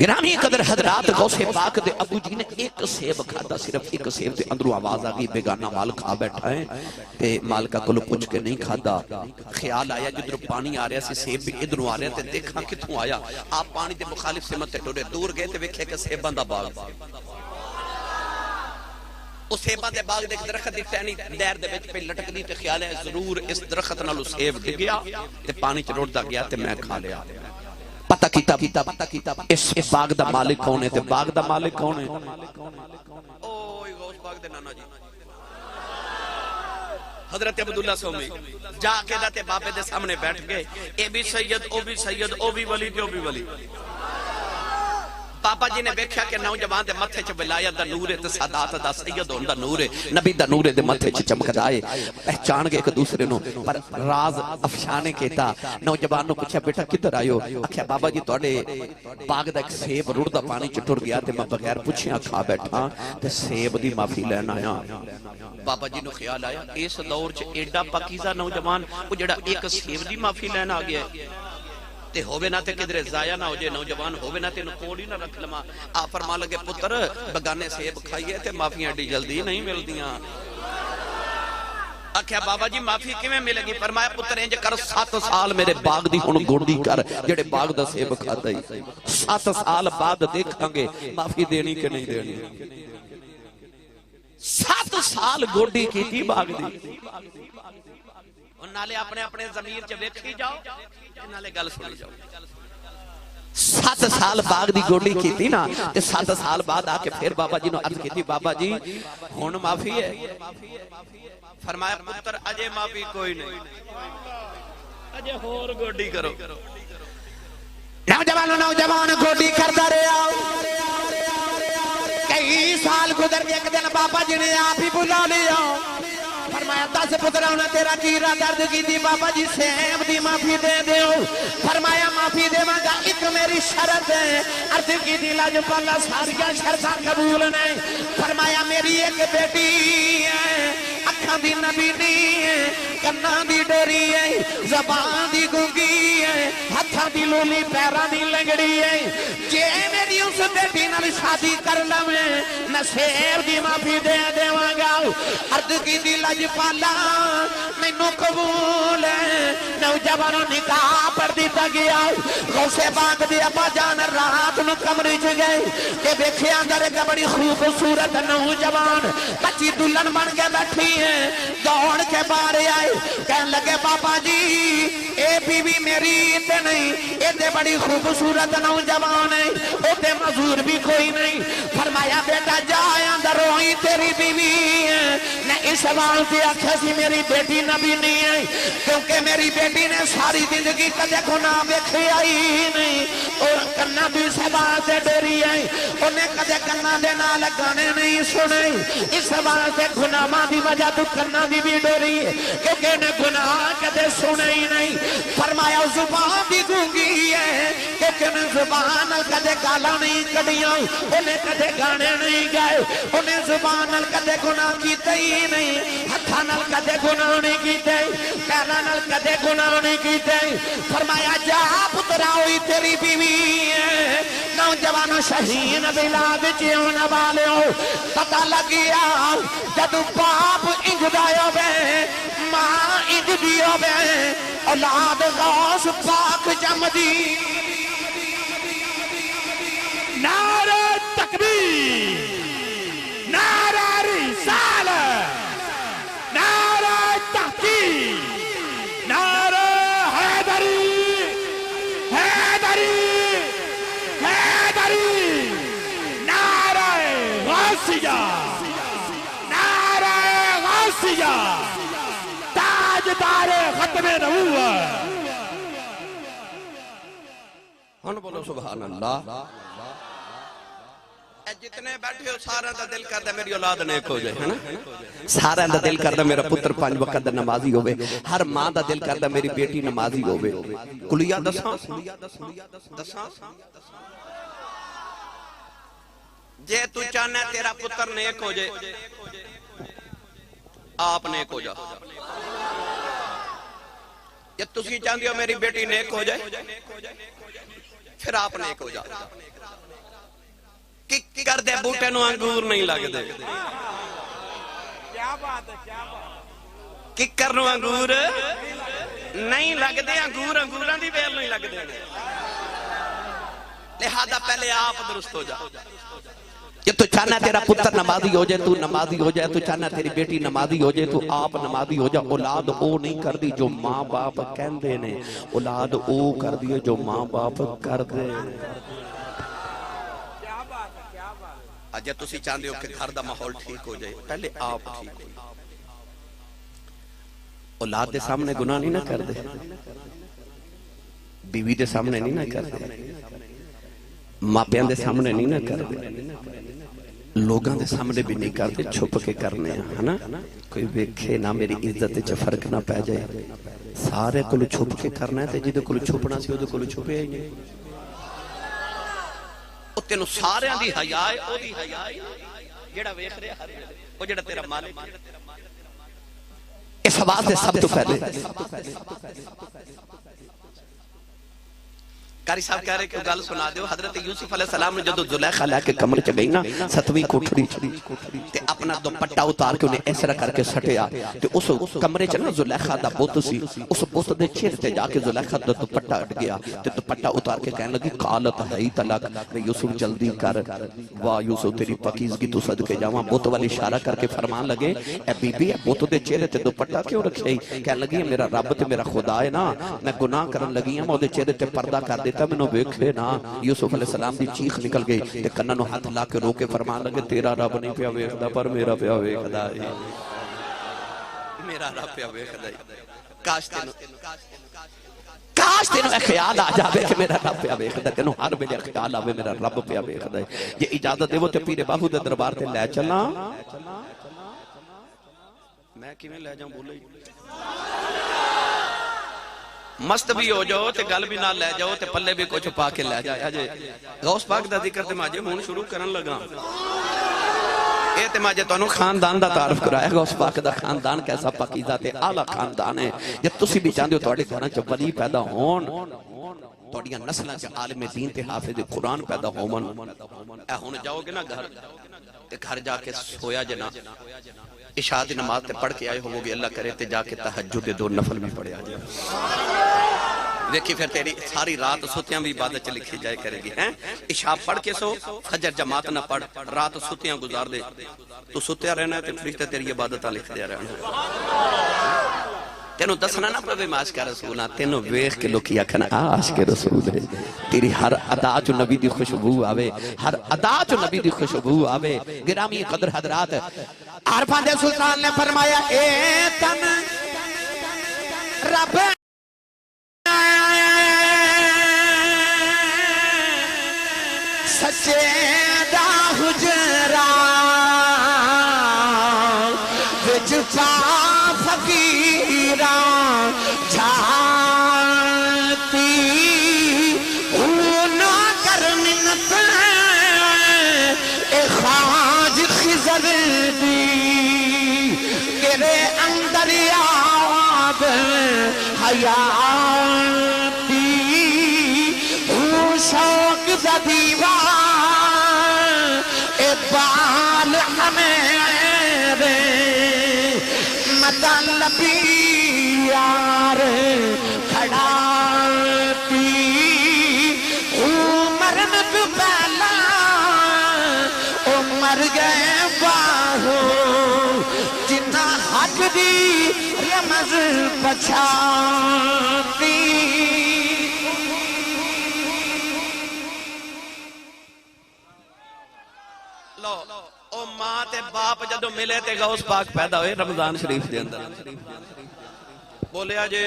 گرامی قدر حضرات غوث پاک دے ابو جی نے ایک سیب کھادا، صرف ایک سیب تے اندروں آواز آگئی بیگانہ مال کھا بیٹھا ہے تے مالکہ کلو پوچھ کے نہیں کھادا۔ خیال آیا جدر پانی آ رہا سی سیب بھی ادھروں آ رہے تے دیکھا کتوں آیا، آپ پانی دے مخالف سمت تے ٹورے دور گئے تے ویکھے کہ سیباں دا باغ اس سیباں دے باغ دے درخت دی ٹہنی دیر دے وچ پہ لٹک دی تے خیال ہے ضرور اس درخت نالو سیب ڈگیا تے پانی چ رڑدا گیا تے میں کھا لیا۔ پتہ کیتا اس باغ دا مالک کون ہے تے باغ دا مالک کون ہے؟ اوہ غوث پاک دے نانا جی حضرت عبداللہ سومی جا کے داتے بابے دے سامنے بیٹھ گئے، اے بھی سید او بھی سید او بھی ولی تے او بھی ولی۔ پاپا جی نے بیکھیا کہ نوجوان دے متھے چ ولایت دا نور ہے تے سادات دا سید ہون دا نور ہے، نبی دا نور دے متھے چ چمکدا ہے، پہچان گئے ایک دوسرے نو، پر راز افشانے کیتا۔ نوجوان نو پوچھا بیٹا کدھر آئے ہو؟ آکھیا بابا جی تواڈے باغ دا ایک سیب رڑدا پانی چ ٹر گیا تے میں بغیر پوچھیا کھا بیٹھا تے سیب دی معافی لین آیا۔ بابا جی نو خیال آیا اس دور چ ایڈا پاکیزہ نوجوان او جڑا ایک سیب دی معافی لین آ گیا ہے تے ہووے نہ تے کدھر ضائع نہ ہو جائے، نوجوان ہووے نہ تے کوڑ ہی نہ رکھ لما۔ آپ فرما لگے پتر بگانے سیب کھائیے تے معافیاں ڈی جلدی نہیں ملدیاں۔ آکھیا بابا جی معافی کیویں ملے گی؟ فرمایا پتر انج کر 7 سال میرے باغ دی ہن گوڑی کر جڑے باغ دا سیب کھادا ہی، 7 سال بعد دیکھاں گے معافی دینی کہ نہیں دینی۔ 7 سال گوڑی کیتی باغ دی، نالے اپنے اپنے ضمیر چ ویکھی جاؤ نالے گل سنی جاؤ۔ 7 سال باغ دی گوڑی کیتی نا تے 7 سال بعد آ کے پھر بابا جی نو عرض کیتی بابا جی ہن معافی ہے؟ فرمایا پتر اجے معافی کوئی نہیں، اجے ہور گوڑی کرو۔ نوجوان گوڑی کردا رہیا، کئی سال گزر گئے، ایک دن بابا جی نے آپ ہی بلا لیا۔ فرمایا 10 پتراؤں تیرا کیرا درد کی دی بابا جی سیب دی معافی دے دیو۔ فرمایا معافی دے مانگا ایک میری شرط ہے، عرض کی دی لاجپالا ساریا شرطاں قبول نہیں۔ فرمایا میری ایک بیٹی ہے، اکھاں دی نبینی ہے، کناں دی ڈوری ہے، زبان دی گونگی ہے، ہتھاں دی لولی پیراں دی لنگڑی ہے، جے میری اس بیٹی نال شادی کر لویں میں سیب دی معافی دے دیواں گا۔ عرض کی دی لاجپالا مینوں قبول ہے۔ نوجوانوں نکاح پر دیتا گیا، غوث پاک دی ابا جان رات نو کمرے چ گئے کہ ویکھیا اندر ایک بڑی خوبصورت نوجوان بچی دلہن بن کے بیٹھی ہے، دوڑ کے باہر آئے کہنے لگے بابا جی اے بیوی میری تے نہیں، اے تے بڑی خوبصورت نوجوان ہے، او تے معذور بھی کوئی نہیں۔ فرمایا بیٹا جا اندر روئی تیری بیوی ہے، نہ اس واسطے آکھیا سی میری بیٹی نبی نہیں ہے کیونکہ میری بیٹی نے ساری زندگی کدے گناہ ویکھیا ہی نہیں، اور کنا بھی سبا سے ڈری ہے، انہیں کدے کنا دے نال گانے نہیں سنے، اس واسطے گناہ دی وجہ تو کنا دی بھی ڈری ہے کیونکہ انہیں گناہ کدے سنے ہی نہیں۔ فرمایا زبان دی گونگی ہے کیونکہ انہیں زبان کدے گالا نہیں کڑیاں، انہیں کدے گانے نہیں گائے، انہیں زبان کدے گناہ کیتے ہی نہیں، ہتھاں نال کدے گناہ نہیں کیتے، پیراں نال کدے گناہ نہیں کیتے۔ فرمایا جا پترا ہوئی تیری بیوی ہے۔ نوجوانوں شہین بلاد چیون والے ہو، پتہ لگیا جدو باپ انج دائیو بے ماں انج دیو بے، اولاد غوث پاک جم دی۔ نعرہ تکبیر، نعرہ رسالت، نعرہ تحقیق، نعرہ حیدری، حیدری، حیدری، نعرہ غوثیہ، نعرہ غوثیہ، تاجدار ختم نبوت۔ ہن بولو سبحان اللہ۔ جتنے بیٹھے ہو سارا دا دل کردا میری اولاد نیک ہو جائے، ہے نا؟ سارا دا دل کردا میرا پتر 5 وقت دا نمازی ہوئے، ہر ماں دا دل کردا میری بیٹی نمازی ہوئے۔ کلیہ دساں جے تو چاہنا ہے تیرا پتر نیک ہو جائے، آپ نیک ہو جا۔ جے تسی چاہندے ہو میری بیٹی نیک ہو جائے، پھر آپ نیک ہو جا۔ ککر دے بوٹے نو انگور نہیں لگ دے ککر نو انگور نہیں لگ دے انگوراں دی ویل نہیں لگ دے لہذا پہلے آپ درست ہو جاؤ کہ تو چاہنا تیرا پتر نمازی ہو جائے تو نمازی ہو جائے تو چاہنا تیری بیٹی نمازی ہو جائے تو آپ نمازی ہو جائے اولاد او نہیں کر دی جو ماں باپ کہندے نے اولاد او کر دی جو ماں باپ کر دے اجے تسی چاہندے ہو کہ گھر دا ماحول ٹھیک ہو جائے پہلے آپ ٹھیک ہو اولاد دے سامنے گناہ نہیں نہ کر دے بیوی دے سامنے نہیں نہ کر دے ماپیاں دے سامنے نہیں نہ کر دے لوگاں دے سامنے بھی نہیں کرتے چھپ کے کرنے ہیں نا کوئی ویکھے نہ میری عزت چ فرق نہ پہ جائے سارے کلو چھپ کے کرنا ہے تے جدے کلو چھپنا سی او کلو چھپے ہی نہیں او تینوں ساریاں دی حیا ہے او دی حیا ہے جیڑا ویکھ رہا ہر ویلے او جیڑا تیرا مالک ہے اس واسطے سب تو پہلے قاری صاحب کہہ رہے کہ گل سنا دیو حضرت یوسف علیہ السلام نے جدو زلیخا لے کے کمرے چ گئی نا ستویں کوٹھڑی تے اپنا دوپٹہ اتار کے انہیں ایسا کر کے سٹیا تے اس کمرے چ نا زلیخا دا بت سی اس بت دے چہرے تے جا کے زلیخا دا دوپٹہ اٹ گیا تے دوپٹہ اتار کے کہنے لگی قالت حیت لک یوسف جلدی کر واہ یوسف تیری پاکیزگی تو صدقے جاواں بت والی اشارہ کر کے فرمان لگے اے بی بی بت دے چہرے تے دوپٹہ کیوں رکھے کہنے لگی میرا رب تے میرا خدا ہے نا میں گناہ کرن لگی ہوں اودے چہرے تے پردہ کر دیتا میں نو ویکھے نا یوسف علیہ السلام دی چیخ نکل گئی تے کناں نو ہاتھ لا کے رو کے فرمان لگے تیرا رب نہیں پیا ویکھدا پر میرا پیا ویکھدا ہے میرا رب پیا ویکھدا ہے کاش تینوں خیال آ جاوے کہ میرا رب پیا ویکھدا ہے تینوں ہر ویلے خیال آوے میرا رب پیا ویکھدا ہے یہ اجازت دیو تے پیر باہو دے دربار تے لے چلاں میں کیویں لے جاؤں بولے مست بھی ہو جاؤ تے گل بھی نہ لے جاؤ تے پلے بھی کچھ پا کے لے جایا جے غوث پاک دا ذکر تے ماجے ہون شروع کرن لگا اے تے ماجے تانوں خاندان دا تعارف کرایا غوث پاک دا خاندان کیسا پاکیزہ تے اعلی خاندان ہے جے تسی بھی چاہندے ہو تہاڈے گھراں چ ولی پیدا ہون تہاڈیاں نسلاں چ عالم دین تے حافظ قرآن پیدا ہون اے ہن جاؤ گے نا گھر تے گھر جا کے سویا جے نا عشاء دی نماز تے پڑھ کے آئے ہو گے اللہ کرے تے جا کے تہجد دے 2 نفل بھی پڑھے آ جائے دیکھی پھر تیری ساری رات ستیاں بھی عبادت چ لکھی جائے کرے گی ہیں عشاء پڑھ کے سو فجر جماعت نہ پڑھ رات ستیاں گزار دے تو ستیا رہنا ہے تے فرشتے تیری عبادتاں لکھ دیا رہنا تینوں دسنا نہ پوے میں عاشق رسول ہاں تینوں ویکھ کے لوکی آکھنا عاشق رسول ہے تیری ہر ادا چ نبی دی خوشبو آوے ہر ادا چ نبی دی خوشبو آوے گرامی قدر حضرات عارفان دے سلطان نے فرمایا اے تن رب سچے دا حجرا وچ پا فقیراں جھاتی نہ کر منت اے خواج خضر دی تیرے اندر یاد حیاتی شوق دا دیوار اے بال ہمیرے مطلبی یار کھڑاتی مرن تو پہلا مر گئے باہو جنہ حق دی رمز بچاتی لو او ماں تے باپ جدو ملے تے غوث پاک پیدا ہوئے رمضان شریف دے اندر بولیا جے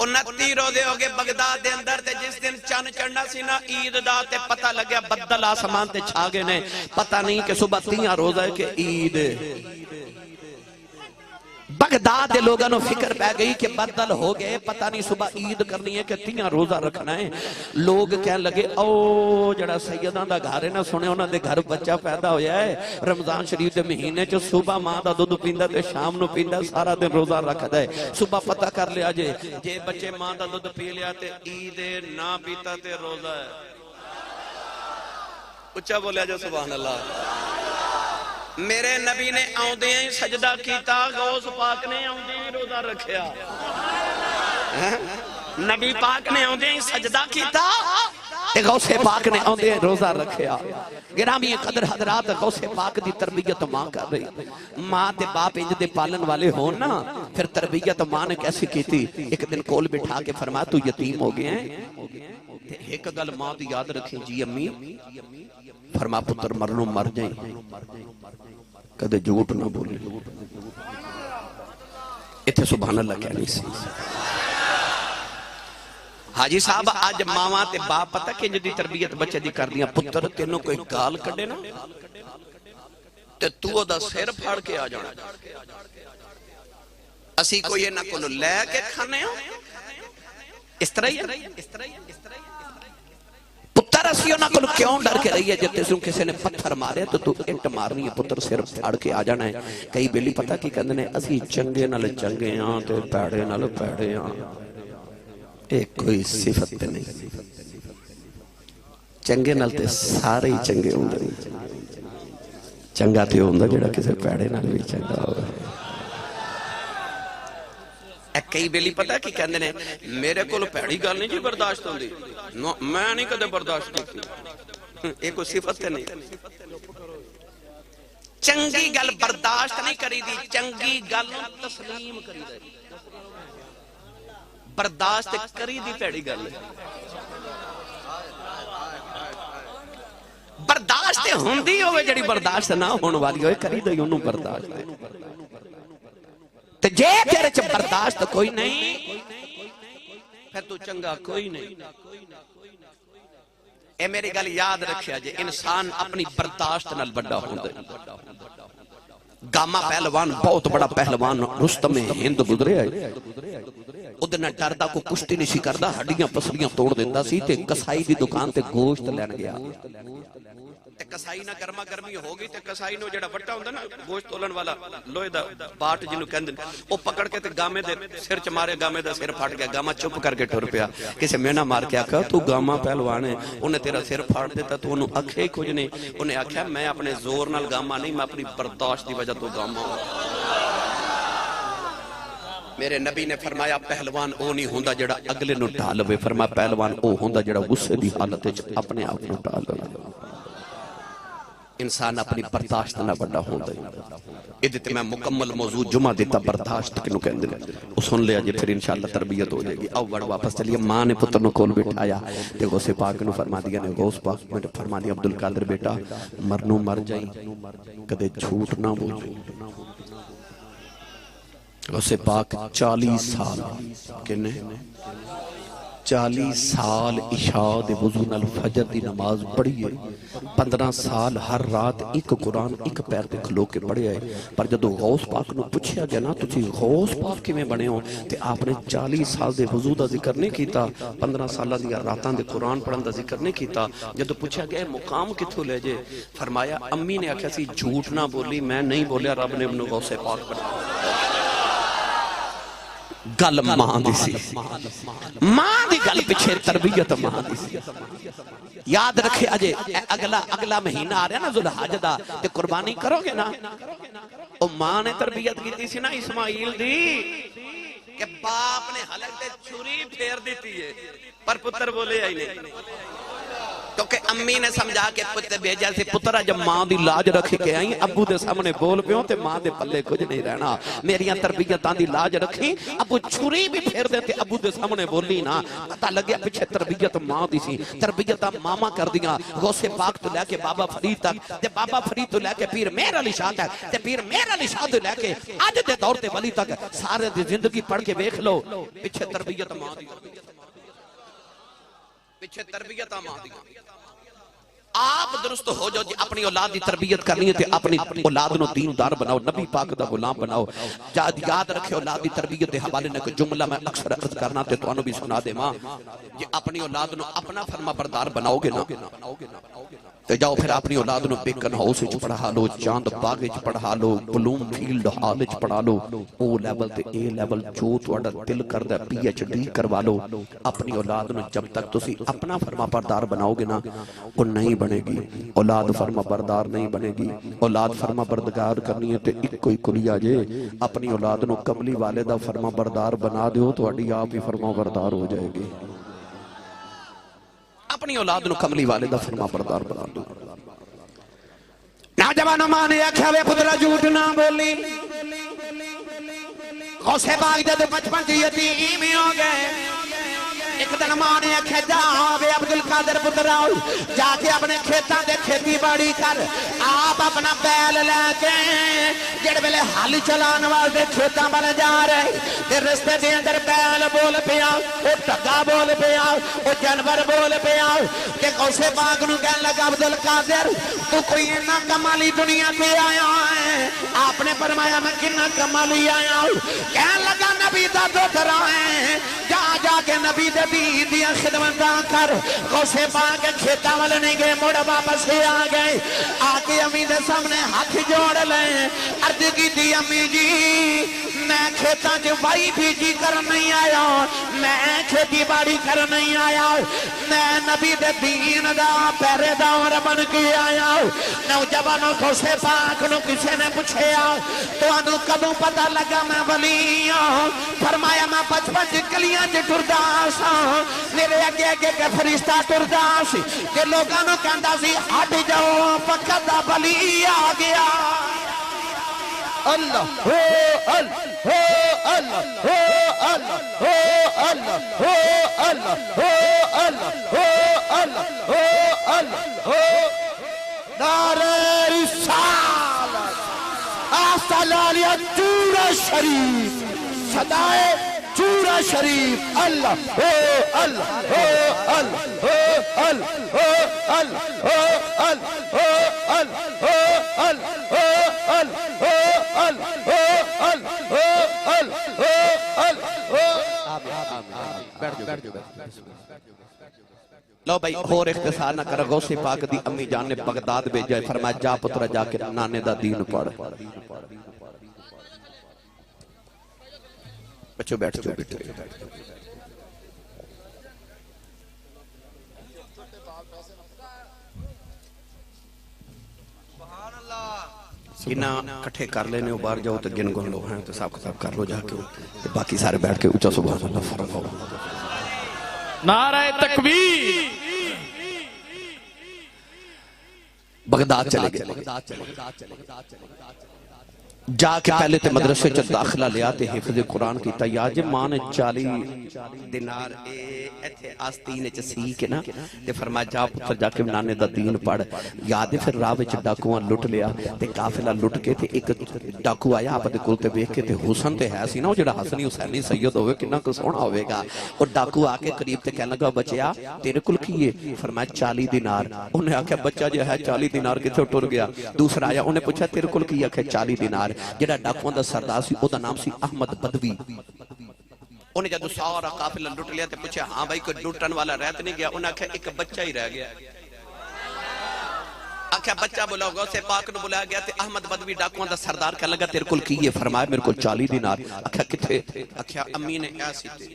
29 روزے ہو گئے بغداد دے اندر تے جس دن چند چڑھنا سی نا عید دا تے پتہ لگیا بدل آسمان تے چھاگے نے پتہ نہیں کہ صبح 3 روزہ ہے کہ عید بغداد دے لوگاں نو فکر پہ گئی کہ بدل ہو گئے پتہ نہیں صبح عید کرنی ہے کہ 3 روزہ رکھنا ہے لوگ کہنے لگے او جڑا سیداں دا گھر ہے نا سنے انہاں دے گھر بچہ پیدا ہویا ہے رمضان شریف دے مہینے چ صبح ماں دا دودھ پیندا تے شام نو پیندا سارا دن روزہ رکھدا ہے صبح پتہ کر لیا جے بچے ماں دا دودھ پی لیا تے عید نہ پیتا تے روزہ ہے اچھا بولیا جو سبحان اللہ میرے نبی نے آؤندے ہی سجدہ کیتا غوث پاک نے آؤندے ہی روزہ رکھیا نبی پاک نے آؤندے ہی سجدہ کیتا غوث پاک نے آندے روزہ رکھیا گرامی قدر حضرات غوث پاک دی تربیت ماں کر رہی ماں تے باپ انج دے پالن والے ہون نا پھر تربیت ماں نے کیسی کی تھی ایک دن کول بٹھا کے فرمایا تو یتیم ہو گئے ہیں ایک گل ماں دی یاد رکھیں جی امی فرما پتر مرنو مر جائیں کدے جھوٹ نہ بولے اتھے سبحان اللہ کہنی سی حاجی صاحب آج ماما تے باپ پتہ کہ جدی تربیت بچے دی کر دیا پتر تینوں کوئی گال کڑے نا تے تو دا سیر پھاڑ کے آ جانا اسی کو یہ نہ کلو لے کے کھانے ہو اس طرح ہی پتر اسیوں نہ کلو کیوں ڈر کے رہی ہے جب تیسوں کسی نے پتھر مارے تو اٹ مارنی ہے پتر سیر پھاڑ کے آ جانا ہے کئی بیلی پتہ کی کہندنے اسی چنگے نال چنگے ہاں تے پیڑے نال پیڑے ہاں ایک کوئی صفت تے نہیں چنگے نال تے سارے ہی چنگے ہوندے چنگا تے ہوندا جڑا کسے پیڑے نال بھی چنگا ہوئے کئی بیلی پتہ کی کہندے نے میرے کو پیڑی گل نہیں جی برداشت ہوندی میں نہیں کدے برداشت کی ایک کوئی صفت تے نہیں چنگی گل برداشت نہیں کری دی چنگی گل تسلیم کری دی برداشت کری دی پیڑی گل برداشت ہوندی ہوئے جڑی برداشت نہ ہونے والی ہوئے کری دی انہوں برداشت تے جے تیرے چھ برداشت کوئی نہیں پھر تو چنگا کوئی نہیں اے میری گل یاد رکھیا جے انسان اپنی برداشت نال بڑا ہوندے گاما پہلوان بہت بڑا پہلوان رستم ہند گزرے ہے ادھر ڈردہ کو کشتی نہیں سی کردہ ہڈیاں پسلیاں توڑ دیتا سی تے کسائی دی دکان تے گوشت لین گیا تے کسائی نہ گرما گرمی ہوگی تے کسائی نو جڑا وٹا ہوندا نا گوشت تولن والا لوہے دا باٹ جنوں کہندے او پکڑ کے تے گامے دے سر چ مارے گامے دا سر پھٹ گیا گاما چپ کر کے ٹر پیا کسے مینا مار کے آکھا تو گاما پہلوان ہے انہیں تیرا سر پھاڑ دیتا تو انہوں اکھے ہی کچھ نہیں انہیں آکھا میں اپنے زور نال گاما نہیں میں اپنی برداشت دی وجہ تو گاما ہوں میرے نبی نے فرمایا پہلوان او نہیں ہوندہ جڑا اگلے نو ڈالوے فرمایا پہلوان او ہوندہ جڑا غصے دی حالت اپنے آپ نو ڈالوے انسان اپنی برداشت نہ بڑا ہوندہ ادھتے میں مکمل موضوع جمعہ دیتا برداشت کنو کہندے او سن لیا جی پھر انشاءاللہ تربیت ہو جائے گی او بڑا واپس چلیے ماں نے پتر نو کول بٹھایا تے غوث پاک نو فرما دیا نے غوث پاک میں فرما دیا عبدالقادر بیٹا مرنو مر جائیں کدے جھوٹ نہ بولو غوث پاک 40 سال کنے 40 سال عشاء دے وضو نال فجر دی نماز پڑھی ہے 15 سال ہر رات ایک قرآن ایک پیر تے کھلو کے پڑھے ہے پر جدو غوث پاک نو پوچھیا گیا نا تسی غوث پاک کی میں بنے ہو تے آپ نے 40 سال دے وضو دا ذکر نہیں کیتا 15 سالہ دی راتاں دے قرآن پڑھن دا ذکر نہیں کیتا جدو پوچھیا گیا مقام کتھو لے جے فرمایا امی نے آکھیا سی جھوٹ نہ بولی میں نہیں بولیا رب نے ابن غوث پاک بنا گل ماں دی سی ماں دی گل پچھے تربیت ماں دی سی یاد رکھے آجے اگلا مہینہ آ رہا نا ذوالحج دا تے قربانی کرو گے نا او ماں نے تربیت کی تھی سی نا اسماعیل دی کہ باپ نے حلق تے چھری پھیر دیتی ہے پر پتر بولے آئی نہیں تو کہ امی نے سمجھا کے پتر بھیجا سے پترہ جب ماں دی لاج رکھی کے آئیں ابو دے سامنے بول پیوں تے ماں دے پلے کچھ نہیں رہنا میریاں تربیتان دی لاج رکھی ابو چھری بھی پھیر دیتے ابو دے سامنے بولی نا پتہ لگیا پچھے تربیت ماں دی سی تربیتہ ماما کر دیا غوث پاک تو لے کے بابا فرید تک تے بابا فرید تو لے کے پیر مہر علی شاہ تک تے پیر مہر علی شاہ تو لے کے آج دے دور تے ولی تک سارے دی زندگی پڑھ کے بیکھ لو پچھے تربیت ماں دی پچھے تربیت ماں دی آپ درست ہو جو اپنی اولاد دی تربیت کرنی ہے تے اپنی اولاد نو دیندار بناؤ نبی پاک دا غلام بناؤ یاد رکھے اولاد دی تربیت دے حوالے نے کوئی جملہ میں اکثر عرض کرنا تے تو انو بھی سنا دے ماں یہ اپنی اولاد نو اپنا فرما بردار بناؤ گے نا تے جاؤ پھر اپنی اولاد نو بیکن ہاؤس وچ پڑھا لو چاند باغ وچ پڑھا لو بلوم فیلڈ ہال وچ پڑھا لو او لیول تے اے لیول جو تہاڈا دل کردا پی ایچ ڈی کروا لو اپنی اولاد نو جب تک تسی اپنا فرما بردار بناؤ گے نا او نہیں بنے گی، اولاد فرما بردار نہیں بنے گی. اولاد فرما بردگار کرنی ہے تے ایک کوئی کلیا جے اپنی اولاد نو کملی والدہ فرما بردار بنا دیو تو اڈی آپ ہی فرما بردار ہو جائے گی. اپنی اولاد نو کملی والدہ فرما بردار بنا دو. نوجوانوں ماں نے آکھیا وے پترا جھوٹ نہ بولی، غوث پاک جد بچپن چ یتیم ہو گئے. ایک دن ماں نے آکھیا جا وے عبدالقادر پترا جا کے اپنے کھیتاں دے کھیتی باڑی کر. آپ اپنا بیل لے کے جڑے ویلے ہل چلان واسطے کھیتاں بن جا رہے تے رستے دے اندر بیل بول پیا، او ٹگا بول پیا، او جانور بول پیا کہ غوث پاک نو کہن لگا عبدالقادر تو کوئی اتنا کمالی دنیا پہ آیا ہے؟ آپ نے فرمایا میں کتنا کمالی آیا ہوں. کہن لگا نبی دا دوترا ہے، جا جا کے نبی دے دین دیا خدمتاں کر. غوث پاک کھیتاں والے نہیں گئے، مڑ واپس ہی آ گئے. آ کے امی دے سامنے ہاتھ جوڑ لیں، عرض کی تھی امی جی میں کھیتاں چ وائی بیجی کر نہیں آیا، میں کھیتی باڑی کر نہیں آیا، میں نبی دے دین دا پہرے دار بن کے آیا. نوجوانوں غوث پاک نو کسے نے پوچھیا تو انو کدوں پتہ لگا میں ولی ہوں؟ فرمایا میں بچپن چ گلیاں چ ٹردا سا، میرے اگے اگے کے فرشتہ ٹردا سی کہ لوگاں نو کہندا سی ہٹ جاؤ پکا دا ولی آ گیا. اللہ ہو اللہ ہو اللہ ہو اللہ ہو اللہ ہو اللہ ہو اللہ ہو اللہ ہو اللہ ہو. نعرہ رسالت آستالیہ چورا شریف، صدائے چورا شریف. اللہ ہو اللہ ہو اللہ ہو اللہ ہو اللہ ہو اللہ ہو اللہ ہو اللہ ہو اللہ ہو اللہ ہو اللہ ہو اللہ ہو اللہ ہو. لو بھائی اور اختصار نہ کر. غوث پاک دی امی جان نے بغداد بھیجا، فرمایا جا پترا جا کے نانے دا دین پڑھ. بچو بیٹھ جو بیٹھ. انہاں کٹھے کر لینے ہو باہر جاؤ تو گن گن لو ہیں تو صاحب کتاب کر لو جا کے، باقی سارے بیٹھ کے اچھا سبحان اللہ فرماؤ. نعرہ تکبیر. بغداد چلے گئے. جا کے پہلے تے مدرسے چا داخلہ لیا تے حفظ قرآن کی تیاج ماں نے 40 دینار ایتھے آستین چا سی کے نا تے فرمایا جا پتر جا کے نانے دا دین پڑھ. یاد ہے پھر راوے چا ڈاکوان لٹ لیا تے قافلہ لٹ کے تے ایک ڈاکو آیا آپ دے کل تے بیک کے تے حسن تے ہے سی نا جڑا حسنی حسینی سید ہوئے کنہ کو سونا ہوئے گا. اور ڈاکو آکے قریب تے کہنے لگا بچیا تیرے کل کیے؟ فرمایا 40 دینار. انہیں آکھا بچہ جو ہے 40 دینار کے تھے ٹر گیا. دوسرا آیا انہیں پوچھا تیرے کل کیے؟ آکھا 40 دینار. جڑا ڈاکوان دا سردار سی او دا نام سی احمد بدوی. انہیں جدو سارا قافلہ لٹ لیا تے پوچھا ہاں بھائی کوئی لٹن والا رہت نہیں گیا؟ انہیں آکھا ایک بچہ ہی رہ گیا. آکھا بچہ بلاؤ گا اسے پاک نو بلایا گیا تے احمد بدوی ڈاکوان دا سردار کہنے لگا تیرے کل کیے؟ فرمایا میرے کل 40 دینار. آکھا کتھے؟ آکھا امی نے ایسی تھی.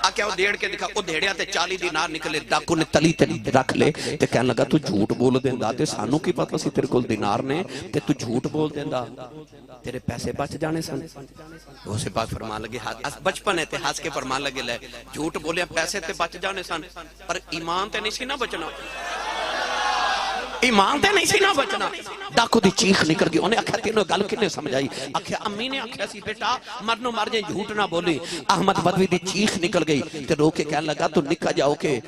آکھا وہ دیڑ کے دکھا وہ دیڑیا تے 40 دینار نکلے. ڈاکو نے تلی تلی رکھ لے تے کہنے لگا تو جھوٹ بول دیندہ تے سانوں کی پتہ سی تیرے کل دینار نے تے تو جھوٹ بول دیندہ تیرے پیسے بچ جانے سن. وہ سے پاک فرمان لگے بچپن ہے تے ہاس کے فرمان لگے لے جھوٹ بولے پیسے تے بچ جانے سن پر ایمان تے نہیں سی نہ بچنا. ایمان تے نہیں سی نہ بچنا. ڈاکو دی چیخ نکل گئی. انہیں آکھا تینوں گل کنے سمجھائی؟ آکھا امی نے آکھا سی بیٹا مرنو مر جائیں جھوٹ نہ بولی. احمد بدوی دی چیخ نکل گئی تے رو کے کہنے لگا تو نکا جاؤ کے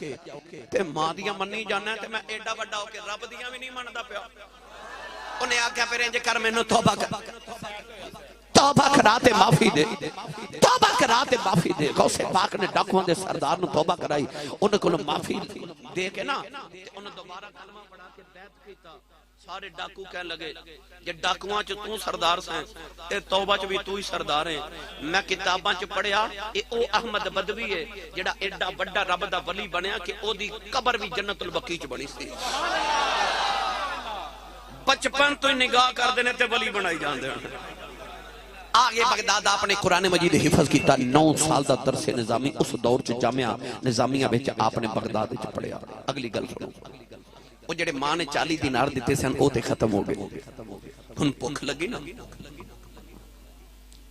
تے ماں دیا منی جانا ہے تے میں ایڈا بڑا ہو کے رب دیا بھی نہیں ماندا پیا. انہیں آکھا پھر انجے کر میں نو توبہ کر توبہ کراتے معافی دے توبہ کراتے معافی دے. غوث پاک نے ڈاکوان دے سردار نو توبہ کرائی. انہیں کو معافی دے کے نا انہیں دوبارہ کلمہ پڑھا کے بیعت کیتا. سارے ڈاکو کہنے لگے یہ ڈاکوان چ تو سردار سیں تے توبہ چ بھی تو ہی سردار ہیں. میں کتاباں چ پڑھیا اے او احمد بدوی ہے جڑا ایڈا بڑا رب دا ولی بنیا کہ او دی قبر بھی جنت البقیع چ بنی سی. بچپن تو ہی نگاہ کر دینے تے ولی بنائی جان دے. آگے بغداد آپ نے قرآن مجید حفظ کیتا 9 سال دا درس نظامی اس دور چ جامعہ نظامیہ بچ آپ نے بغداد چ پڑھیا اگلی گل سنو وہ جڑے ماں نے 40 دینار دیتے سن او تے ختم ہو گئے ہن بھوک لگی نا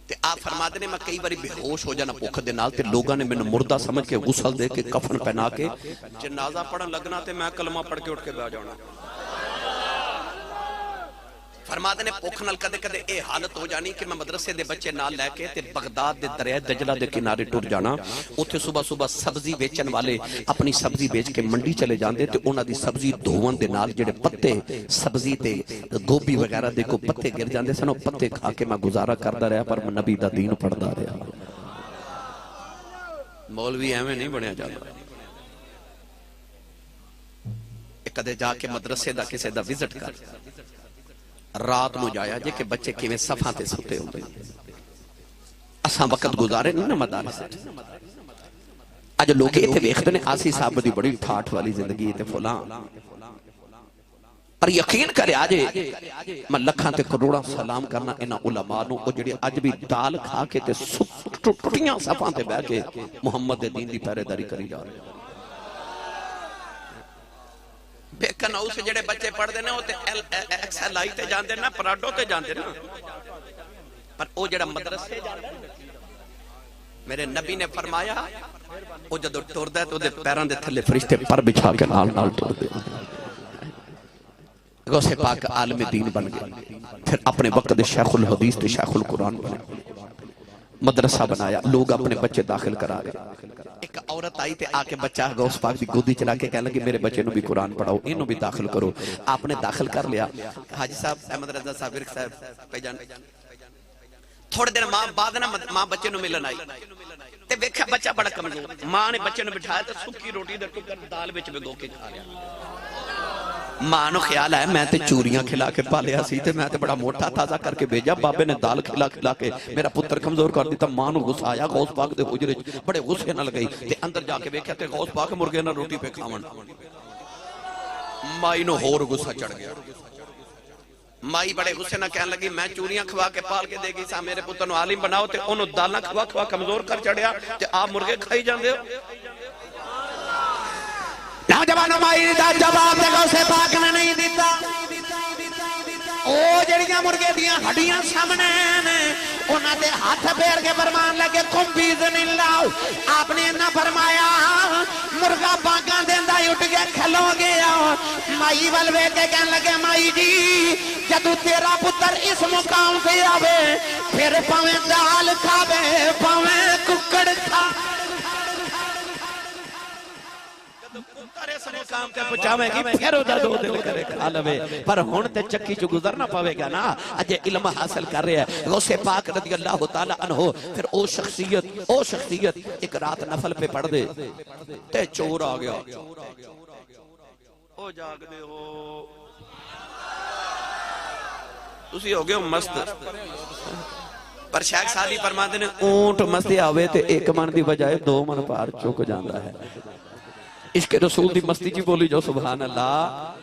تے آپ فرماتے نے میں کئی باری بے ہوش ہو جانا بھوک دے نال تے لوگاں نے مینوں مردہ سمجھ کے غسل دے کے کفن پہنا کے جنازہ پڑھن لگنا تے میں کلمہ پڑھ کے اٹھ کے بیٹھ جانا فرماتے نے بھوک نال کدے کدے اے حالت ہو جانی کہ میں مدرسے دے بچے نال لے کے تے بغداد دے دریائے دجلہ دے کنارے ٹر جانا اوتھے صبح صبح سبزی بیچن والے اپنی سبزی بیچ کے منڈی چلے جاندے تے انہاں دی سبزی دھون دے نال جڑے پتے سبزی تے گوبھی وغیرہ دے کو پتے گر جاندے سن او پتے کھا کے میں گزارا کردا رہیا پر نبی دا دین پڑھدا رہیا مولوی ایویں نہیں بنیا جاندا کدے جا کے مدرسے دا کسے دا وزٹ کر رات نو جایا جے کہ بچے کیویں صفاں تے ستے ہوندے اساں وقت گزارے نہیں نا مدارس اج لوگ ایتھے ویکھدے نے آسی صاحب دی بڑی ٹھاٹھ والی زندگی تے فلاں پر یقین کرے آجے میں لکھاں تے کروڑاں سلام کرنا انہاں علماء نو او جڑے اج بھی دال کھا کے تے ٹٹیاں صفاں تے بیٹھ کے محمد دے دین دی پہرےداری کری جا رہے بیکن اسے جڑے بچے پڑھ دے نا وہ تے ایکس ایل آئی تے جاندے نا پراڈو تے جاندے نا پر او جڑا مدرسے جاندے میرے نبی نے فرمایا او جدو ٹر دے تو دے پیران دے تھلے فرشتے پر بچھا کے نال نال ٹر دے غوث پاک عالم دین بن گئے پھر اپنے وقت دے شیخ الحدیث تے شیخ القرآن بنے مدرسہ بنایا لوگ اپنے بچے داخل کرا گئے ایک عورت آئی تے آکے بچہ غوث پاک دی گودی چلا کے کہنے لگی میرے بچے نو بھی قرآن پڑھاؤ انہوں بھی داخل کرو آپ نے داخل کر لیا حاجی صاحب احمد رضا صاحب ورک صاحب پہ جان تھوڑے دن بعد نا ماں بچے نو ملن آئی تے ویکھا بچہ بڑا کمزور ماں نے بچے نو بٹھایا تے سکی روٹی دے ٹکر دال وچ بھگو کے کھا لیا ماں نو خیال ہے میں تے چوریاں کھلا کے پالیا سی تے میں تے بڑا موٹا تازہ کر کے بھیجا بابے نے دال کھلا کھلا کے میرا پتر کمزور کر دیتا ماں نو غصہ آیا غوث پاک دے حجرے بڑے غصے نہ لگئی تے اندر جا کے ویکھیا تے غوث پاک مرغے نہ روٹی پہ کھاون مائی نو ہور غصہ چڑھ گیا مائی بڑے غصے نہ کہنے لگی میں چوریاں کھوا کے پال کے دے گی سا میرے پتر نو عالم بناؤ تے انہوں دالاں کھوا کھوا کمزور کر چڑھیا تے آپ مرغے کھائی جاندے ہو نوجوانوں مائی دا جواب دے غوث پاک نے نہیں دیتا او جڑیاں مرغے دیاں ہڈیاں سامنے نے انہاں دے ہاتھ پھیر کے فرمان لگے کم بیزن اللہ آپ نے نہ فرمایا مرغا باغاں دیندا ہی اٹھ کے کھلو گیا مائی ول ویکھ کے کہن لگے مائی جی جدو تیرا پتر اس مقام سے آوے پھر پاویں دال کھاوے پاویں ککڑ کھا مقام تے پہنچاویں گی پھر او دا دو دل کرے کھا لوے پر ہن تے چکی چ گزرنا پاوے گا نا اج علم حاصل کر رہے ہیں غوث پاک رضی اللہ تعالی عنہ پھر او شخصیت ایک رات نفل پہ پڑھ دے تے چور آ گیا او جاگ دے ہو تسی ہو گئے ہو مست پر شیخ سادی فرماتے نے اونٹ مستی آوے تے ایک من دی بجائے 2 من پار چک جاندا ہے عشق رسول دی مستی جی بولی جو سبحان اللہ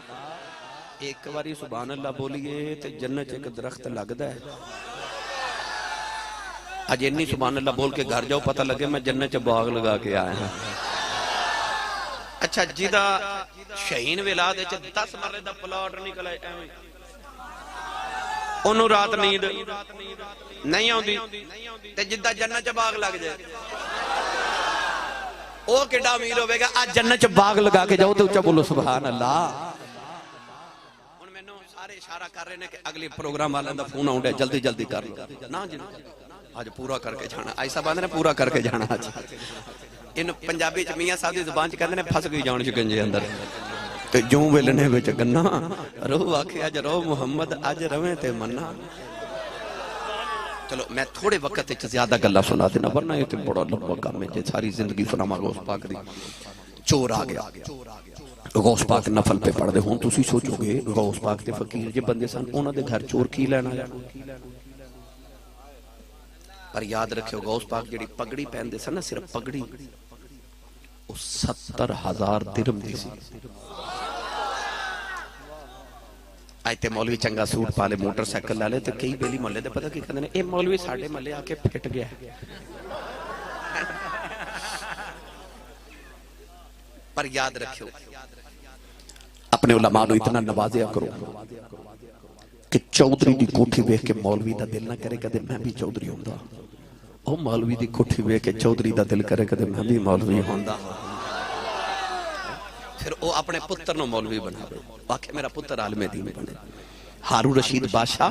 ایک باری سبحان اللہ بولیے تے جنت ایک درخت لگدا ہے اج انی سبحان اللہ بول کے گھر جاؤ پتہ لگے میں جنت باغ لگا کے آیا ہوں اچھا جیدہ شہین ولاد ہے 10 مرے دا پلاٹ نکل آئے ایویں انہوں رات نیند نہیں آؤں تے جدہ جنت باغ لگ جائے او کیڑا امیر ہوئے گا آج جنت چ باغ لگا کے جاؤ تو اچھا بولو سبحان اللہ ان میں نو سارے اشارہ کر رہے ہیں کہ اگلی پروگرام والا دا فون آؤں جلدی جلدی کر لو نا جی آج پورا کر کے جانا ایسا باندھ نے پورا کر کے جانا آج ان پنجابی چ میاں صاحب دی زبان چ کہندے نے پھس گئی جان چ گنجے اندر تے جوں ویلنے وچ گنا روح آکھے اج رو محمد اج رویں تے منا چلو میں تھوڑے وقت زیادہ گلہ سنا دینا ورنہ یہ تو بڑا لمبا کام ہے ساری زندگی سنا غوث پاک دی چور آ گیا غوث پاک نفل پہ پڑھ دے ہوں تسی سوچو گے غوث پاک تے فقیر جے بندے سن انہاں دے گھر چور کی لینا ہے پر یاد رکھو غوث پاک جڑی پگڑی پہن دے سن صرف پگڑی وہ 70,000 درہم دی سی آج تے مولوی چنگا سوٹ پا لے موٹر سائیکل لے لے تے کئی بیلی محلے دے پتہ کی کہندے نے اے مولوی ساڈے محلے آ کے پھٹ گیا ہے پر یاد رکھو اپنے علماء نو اتنا نوازیا کرو کہ چودھری دی کوٹھی ویکھ کے مولوی دا دل نہ کرے کدے میں بھی چودھری ہوندا او مولوی دی کوٹھی ویکھ کے چودھری دا دل کرے کدے میں بھی مولوی ہوندا پھر وہ اپنے پتر نو مولوی بنا واقعی میرا پتر عالم دین بنے ہارون رشید بادشاہ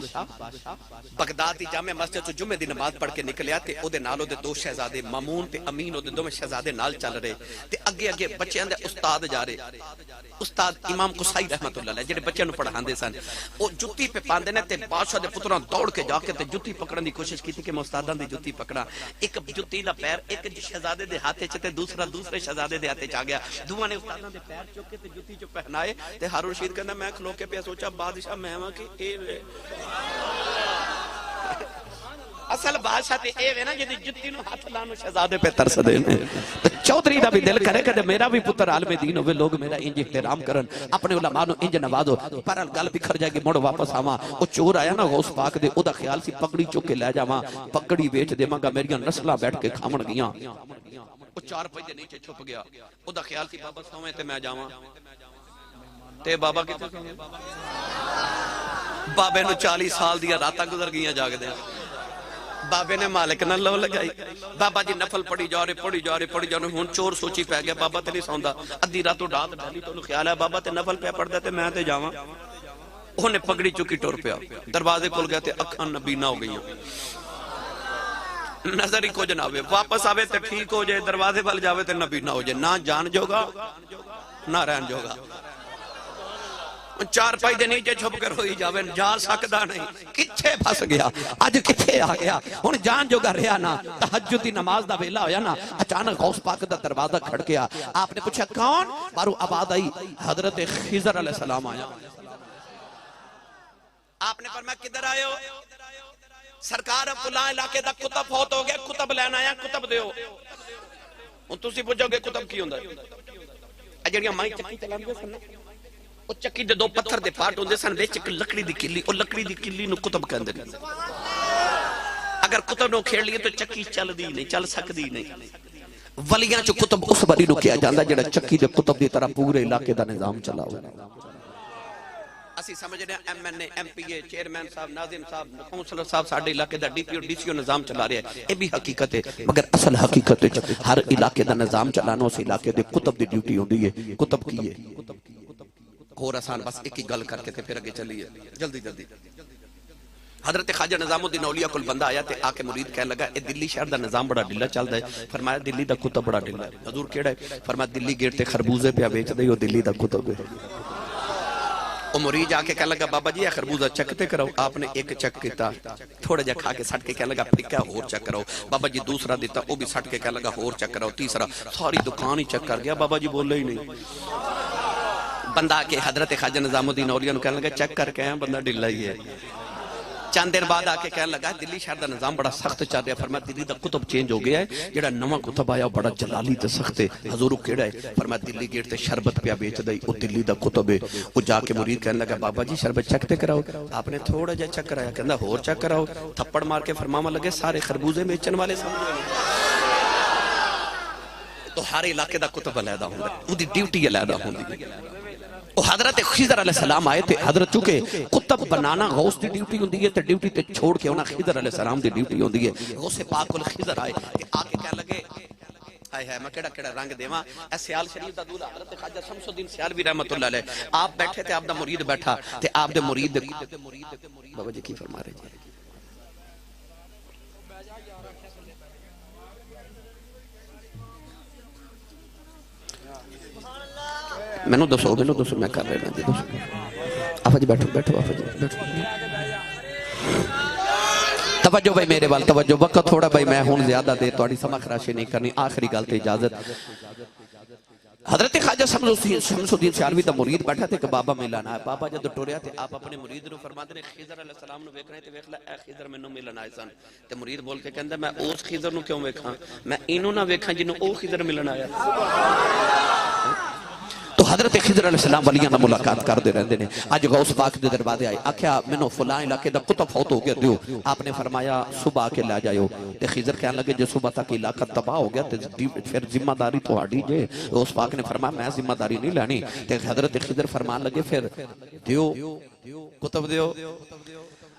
بغداد دی جامع مسجد تو جمعے دی نماز پڑھ کے نکلیا تے او دے نال او دے دو شہزادے مامون تے امین او دے دو شہزادے نال چل رہے تے اگے اگے بچیاں دے استاد جا رہے استاد امام قصائی رحمت اللہ علیہ جڑے بچیاں نو پڑھاندے سن او جُتی پہ پاندے نے تے بادشاہ دے پتراں دوڑ کے جا کے تے جُتی پکڑن دی کوشش کیتی کہ میں استاداں دی جُتی پکڑا ایک جُتی دا پیر ایک شہزادے دے ہاتھ وچ تے دوسرا دوسرے شہزادے دے ہاتھ وچ آ گیا دوواں نے استاداں دے پیر چوک کے تے جُتی چ پہنائے تے ہارون رشید کہندا میں کھلو کے پیا سوچا بادشاہ میں ہاں کہ اے اصل بادشاہ تے اے وے نا جدی جُتی نو ہاتھ لانو شہزادے پہ ترس دے نے چودھری دا بھی دل کرے کہ میرا بھی پتر عالم دین ہوئے لوگ میرا انج احترام کرن اپنے علماء نو انج نوازو پر گل بکھر جائے گی مڑ واپس آواں او چور آیا نا غوث پاک دے او دا خیال سی پکڑی چوک کے لے جاواں پکڑی ویچ دیواں گا میریاں نسلاں بیٹھ کے کھاون گیاں او 4 پے دے نیچے چھپ گیا او دا خیال سی بابا سویں تے میں جاواں تے بابا کتے سویں بابے نو 40 سال دیا راتاں گزر گئیاں جاگ دے بابے نے مالک نہ لو لگائی بابا جی نفل پڑھی جا رہے ہون چور سوچی پہ گیا بابا تے نہیں سوندا ادھی راتوں ڈات ڈالی تو خیال ہے بابا تے نفل پہ پڑھ دے تے میں تے جاواں انہیں پگڑی چکی ٹور پیا دروازے کھل گئے تے اکھاں نبینا ہو گئیاں نظر ہی کو جنابے واپس آوے تے ٹھیک ہو جائے دروازے وال جاوے تے نبینا ہو جائے نہ جان جوگا نہ رہن جوگا 4 پائی دے نیچے چھپ کر ہوئی جاوے جا سکدا نہیں کچھے پھس گیا اج کتھے آ گیا ہن جان جو گا رہیا نا تہجد دی نماز دا ویلا ہویا نا اچانک غوث پاک دا دروازہ کھڑکیا آپ نے پوچھا کون بارو آباد آئی حضرت خضر علیہ السلام آیا آپ نے فرمایا کدھر آئے ہو سرکار فلاں علاقے دا کتب فوت ہو گیا کتب لینا آیا کتب دیو ہن تسی پوچھو گے کتب کی ہوندا اے جڑیاں مائی چکی چلاندے سن او چکی دے 2 پتھر دے پارٹ ہوندے سن وچ ایک لکڑی دی کلی او لکڑی دی کلی نو کتب کہندے نے اگر کتب نو کھیڑ لیے تو چکی چل دی نہیں چل سکدی نہیں ولیاں چ کتب اس بری نو کیا جاندا جڑا چکی دے کتب دی طرح پورے علاقے دا نظام چلاوے اسی سمجھنے M N A M P A chairman صاحب ناظم صاحب کونسلر صاحب ساڈے علاقے the D P O D C او نظام چلا رہے ہیں اے بھی حقیقت ہے مگر اصل حقیقت ہے ہر علاقے دا نظام چلانا اس علاقے دے کتب دی ڈیوٹی ہوندی ہے کتب کی ہے اور آسان بس ایک ہی گل کر کے پھر اگے چلیے جلدی جلدی حضرت خواجہ نظام الدین اولیاء کول بندہ آیا تے آ کے مرید کہنے لگا اے دلی شہر دا نظام بڑا ڈھیلا چلدا ہے فرمایا دلی دا کتب بڑا ڈھیلا ہے حضور کیڑا ہے فرمایا دلی گیٹ تے خربوزے پیا بیچ دے او دلی دا کتب ہے او مرید آ کے کہنے لگا بابا جی اے خربوزہ چکتے کراؤ آپ نے ایک چک کیتا تھوڑا جا کھا کے سٹ کے کہنے لگا پھکا اور چک کراؤ بابا جی دوسرا دیتا او بھی سٹ کے کہنے لگا اور چک کراؤ تیسرا ساری دکان ہی چک کر گیا بابا جی بولے ہی نہیں بندہ کے حضرت خواجہ نظام الدین اولیاء کہنے لگا چیک کر کے ہیں بندہ ڈھلا ہی ہے چند دیر بعد آ کے کہنے لگا دلی شہر دا نظام بڑا سخت چل رہا ہے فرمایا دلی دا کتب چینج ہو گیا ہے جڑا نواں کتب آیا بڑا جلالی تے سخت ہے حضور کیڑا ہے فرمایا دلی گیٹ تے شربت پیا بیچ دئی او دلی دا کتب ہے او جا کے مرید کہنے لگا بابا جی شربت چک تے کراؤ آپ نے تھوڑا جا چک کرایا کہندا ہور چک کراؤ تھپڑ مار کے فرماوا لگے سارے خربوزے بیچن والے سمجھو تو ہر علاقے دا کتب علیحدہ ہوندا او دی ڈیوٹی علیحدہ ہوندی حضرت خضر علیہ السلام آئے تھے حضرت چونکہ کتب بنانا غوث دی ڈیوٹی ہوندی ہے تے ڈیوٹی تے چھوڑ کے ہونا خضر علیہ السلام دی ڈیوٹی ہوندی ہے غوث پاک الخضر آئے کہ آکے کہنے لگے آئے ہے میں کیڑا رنگ دیواں اے سیال شریف دا دولہ حضرت خواجہ شمس الدین سیالوی رحمت اللہ علیہ آپ بیٹھے تھے آپ دا مرید بیٹھا تے آپ دے مرید بابا جی کی فرما رہے جی میں دسو میں کر رہے ہیں آفا جی بیٹھو آفا جی بیٹھو توجہ بھائی میرے وال توجہ وقت تھوڑا بھائی میں ہون زیادہ دے توڑی سما خراشی نہیں کرنی آخری گالتے اجازت حضرت خواجہ شمس الدین سیالوی دا مرید بیٹھا تھے کہ بابا ملانا ہے بابا جب ٹوریا تھے آپ اپنے مرید رو فرماتے ہیں خضر علیہ السلام نو ویکھ رہے تھے ویکھ لے اے خضر میں نو ملنا آئے سن تے مرید بول کے کہندہ میں اس خضر نو کیوں ویکھاں میں انہوں نہ ویکھاں جنہوں او خضر ملنا آیا تو تو حضرت خضر علیہ السلام ولیاں نہ ملاقات کر دے رہندے نے. اج غوث پاک دے دروازے آئے, آکھیا مینوں فلاں علاقے دا کتب فوت ہو گیا دیو. آپ نے فرمایا صبح کے لے جائیو. تے خضر کہنے لگے جو صبح تک علاقہ تباہ ہو گیا تے پھر ذمہ داری تہاڈی جے. غوث پاک نے فرمایا میں ذمہ داری نہیں لینی. تے حضرت خضر فرمان لگے پھر دیو کتب دیو.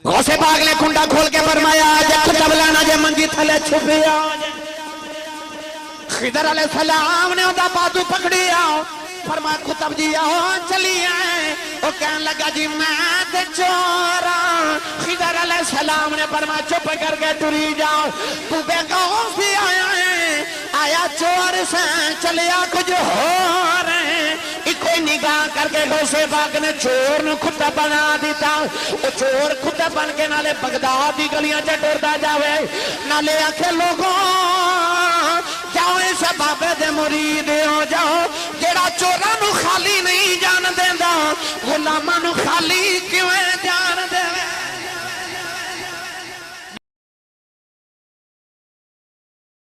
غوث پاک نے کنڈا کھول کے فرمایا جے کتب لینا جے منجی تھلے چھپیا. خضر علیہ السلام نے ادا بازو پکڑیا, فرمایا کتب جی آؤ چلی آئے. وہ کہنے لگا جی میں تے چورا. خضر علیہ السلام نے فرمایا چپ کر کے ٹری جاؤ, تو بے غوث بھی آیا ہے, آیا چور سے چلیا کچھ ہو رہے. کوئی نگاہ کر کے غوث پاک نے چور نو کتا بنا دیتا. وہ چور کتا بن کے نالے بغداد دی گلیاں چ ٹردا جاوے, نالے آکھے لوگوں جاؤ اس بابے دے مرید ہو جاؤ جیڑا چوراں نو خالی نہیں جان دیندا, غلاماں نو خالی کیویں جان دے.